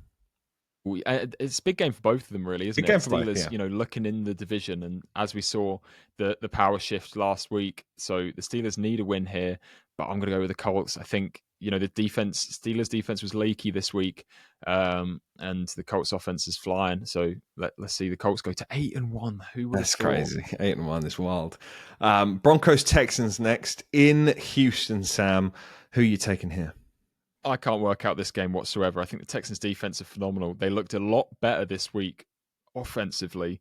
Speaker 2: It's a big game for both of them, really, isn't it? Steelers,
Speaker 1: both,
Speaker 2: looking in the division, and as we saw the power shift last week, so the Steelers need a win here. But I'm going to go with the Colts. I think the Steelers defense was leaky this week, and the Colts offense is flying. So let's see the Colts go to 8-1. Who would
Speaker 1: That's crazy. 8-1 is wild. Broncos Texans next in Houston. Sam, who are you taking here?
Speaker 2: I can't work out this game whatsoever. I think the Texans defense are phenomenal. They looked a lot better this week offensively,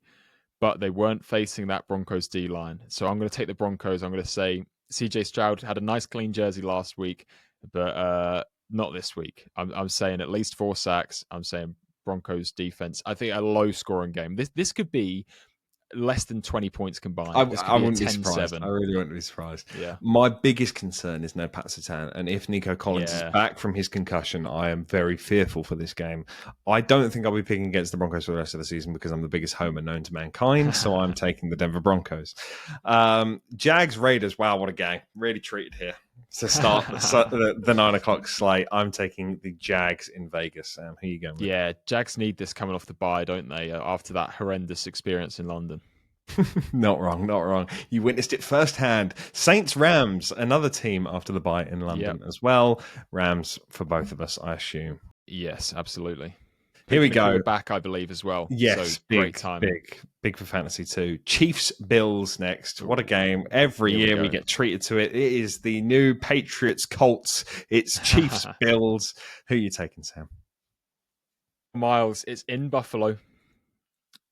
Speaker 2: but they weren't facing that Broncos D line. So I'm going to take the Broncos. I'm going to say CJ Stroud had a nice clean jersey last week, but not this week. I'm saying at least 4 sacks. I'm saying Broncos defense. I think a low scoring game. This could be less than 20 points combined.
Speaker 1: I wouldn't be surprised. I really wouldn't be surprised.
Speaker 2: Yeah.
Speaker 1: My biggest concern is no Pat Surtain, and if Nico Collins is back from his concussion, I am very fearful for this game. I don't think I'll be picking against the Broncos for the rest of the season because I'm the biggest homer known to mankind, so I'm taking the Denver Broncos. Jags Raiders. Wow, what a game! Really treated here to start the 9 o'clock slate. I'm taking the Jags in Vegas. Sam, who are you going with?
Speaker 2: Yeah, Jags need this coming off the bye, don't they? After that horrendous experience in London.
Speaker 1: Not wrong. You witnessed it firsthand. Saints Rams, another team after the bye in London as well. Rams for both of us, I assume.
Speaker 2: Yes, absolutely.
Speaker 1: Here we go.
Speaker 2: Back, I believe, as well.
Speaker 1: Yes,
Speaker 2: so great time.
Speaker 1: Big for fantasy too. Chiefs Bills next. What a game! Every year we get treated to it. It is the new Patriots Colts. It's Chiefs Bills. Who are you taking, Sam?
Speaker 2: Miles, it's in Buffalo.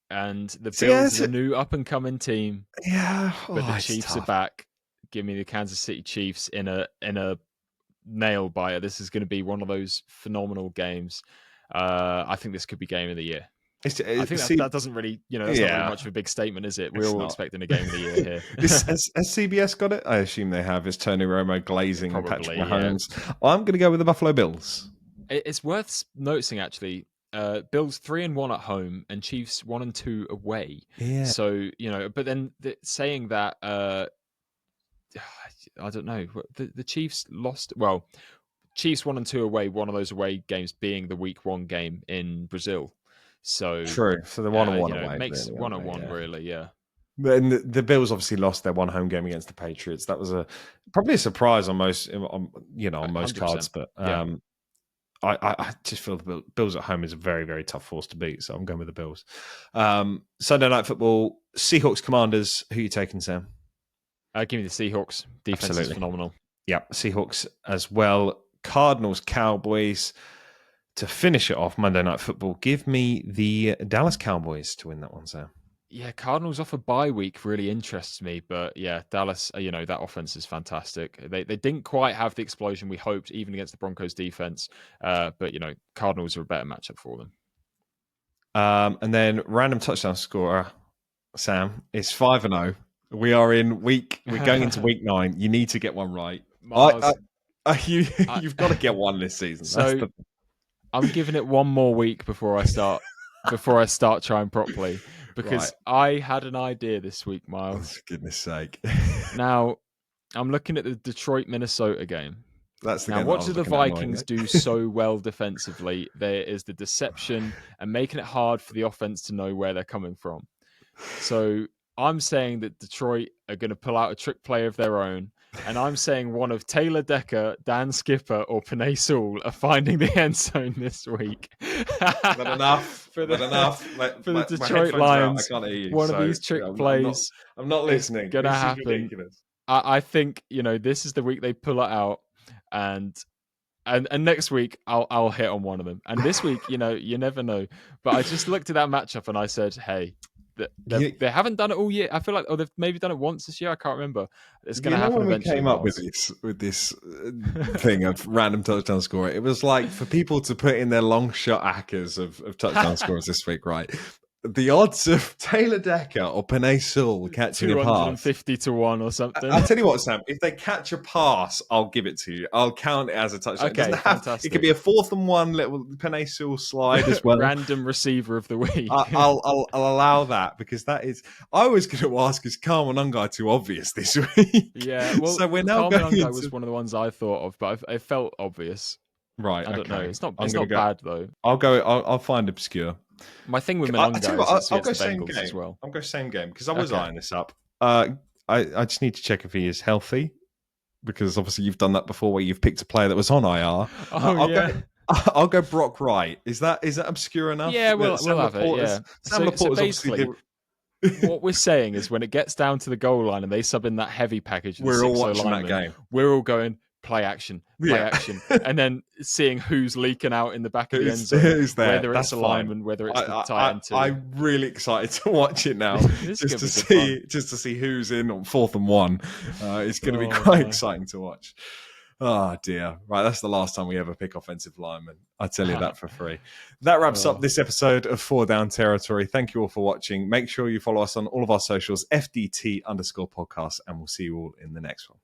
Speaker 2: And the Bills are a new up-and-coming team.
Speaker 1: Yeah.
Speaker 2: But the Chiefs are back. give me the Kansas City Chiefs in a nail biter. This is going to be one of those phenomenal games. I think this could be game of the year. I think that doesn't really, that's not really much of a big statement, is it? We're all expecting a game of the year here.
Speaker 1: Has CBS got it? I assume they have. Is Tony Romo glazing Patrick Mahomes?
Speaker 2: Yeah.
Speaker 1: I'm going to go with the Buffalo Bills.
Speaker 2: It's worth noticing, actually, Bills 3-1 at home and Chiefs 1-2 away.
Speaker 1: Yeah.
Speaker 2: So, but then saying that, I don't know. The Chiefs lost. Well, Chiefs 1-2 away. One of those away games being the Week 1 game in Brazil. So
Speaker 1: true. So the 1-1 away.
Speaker 2: It makes really, 1-1 really. Yeah.
Speaker 1: And the Bills obviously lost their one home game against the Patriots. That was probably a surprise on most, on most cards. But I just feel the Bills at home is a very, very tough force to beat. So I'm going with the Bills. Sunday Night Football, Seahawks Commanders. Who are you taking, Sam?
Speaker 2: Give me the Seahawks. Defense is phenomenal.
Speaker 1: Yeah, Seahawks as well. Cardinals Cowboys. To finish it off, Monday Night Football, give me the Dallas Cowboys to win that one, Sam.
Speaker 2: Yeah, Cardinals off a bye week really interests me. But yeah, Dallas, that offense is fantastic. They didn't quite have the explosion we hoped, even against the Broncos defense. But, Cardinals are a better matchup for them.
Speaker 1: And then random touchdown scorer, Sam, is 5-0. We're going into week 9. You need to get one right. You've got to get one this season.
Speaker 2: So I'm giving it one more week before I start trying properly, because I had an idea this week, Miles.
Speaker 1: For goodness sake.
Speaker 2: Now, I'm looking at the Detroit-Minnesota game.
Speaker 1: That's the
Speaker 2: now,
Speaker 1: game.
Speaker 2: What do the Vikings do so well defensively? There is the deception and making it hard for the offense to know where they're coming from. So I'm saying that Detroit are going to pull out a trick play of their own. And I'm saying one of Taylor Decker, Dan Skipper, or Penei Sewell are finding the end zone this week.
Speaker 1: Not enough. For the
Speaker 2: Detroit Lions,
Speaker 1: I can't hear you,
Speaker 2: one of these trick plays.
Speaker 1: I'm not listening.
Speaker 2: Going to happen.
Speaker 1: Ridiculous.
Speaker 2: I think this is the week they pull it out, and next week I'll hit on one of them. And this week, you never know. But I just looked at that matchup and I said, hey. They haven't done it all year. I feel like, they've maybe done it once this year. I can't remember. It's going to happen
Speaker 1: when
Speaker 2: eventually.
Speaker 1: We came up with this thing of random touchdown scorer. It was like for people to put in their long shot hackers of touchdown scorers this week, right? The odds of Taylor Decker or Penei Sewell catching a pass
Speaker 2: 250-1 or something.
Speaker 1: I'll tell you what, Sam. If they catch a pass, I'll give it to you. I'll count it as a touchdown.
Speaker 2: Okay, fantastic.
Speaker 1: It could be a 4th and 1 little Penei Sewell slide as well.
Speaker 2: Random receiver of the week.
Speaker 1: I'll allow that, because that is. I was going to ask, is Carmen Ungai too obvious this week?
Speaker 2: Yeah, well,
Speaker 1: so we're now
Speaker 2: Carmen Ungai was one of the ones I thought of, but it felt obvious.
Speaker 1: Right,
Speaker 2: I don't know. It's not bad though.
Speaker 1: I'll find obscure.
Speaker 2: My thing with Mononga is I'll go same game as well.
Speaker 1: I'll go same game, because I was eyeing this up. I just need to check if he is healthy, because obviously you've done that before where you've picked a player that was on IR. I'll go Brock Wright. Is that obscure enough?
Speaker 2: Yeah, we'll have it. Yeah.
Speaker 1: Sam Laporta's obviously.
Speaker 2: What we're saying is, when it gets down to the goal line and they sub in that heavy package,
Speaker 1: we're all watching that game.
Speaker 2: We're all going play action, action, and then seeing who's leaking out in the back of the end zone, whether it's a lineman, whether it's the tight end.
Speaker 1: I'm really excited to watch it now, just to see who's in on 4th and 1. It's going to be quite exciting to watch. Oh dear. Right, that's the last time we ever pick offensive linemen. I tell you that for free. That wraps up this episode of 4 Down Territory. Thank you all for watching. Make sure you follow us on all of our socials, FDT_podcast, and we'll see you all in the next one.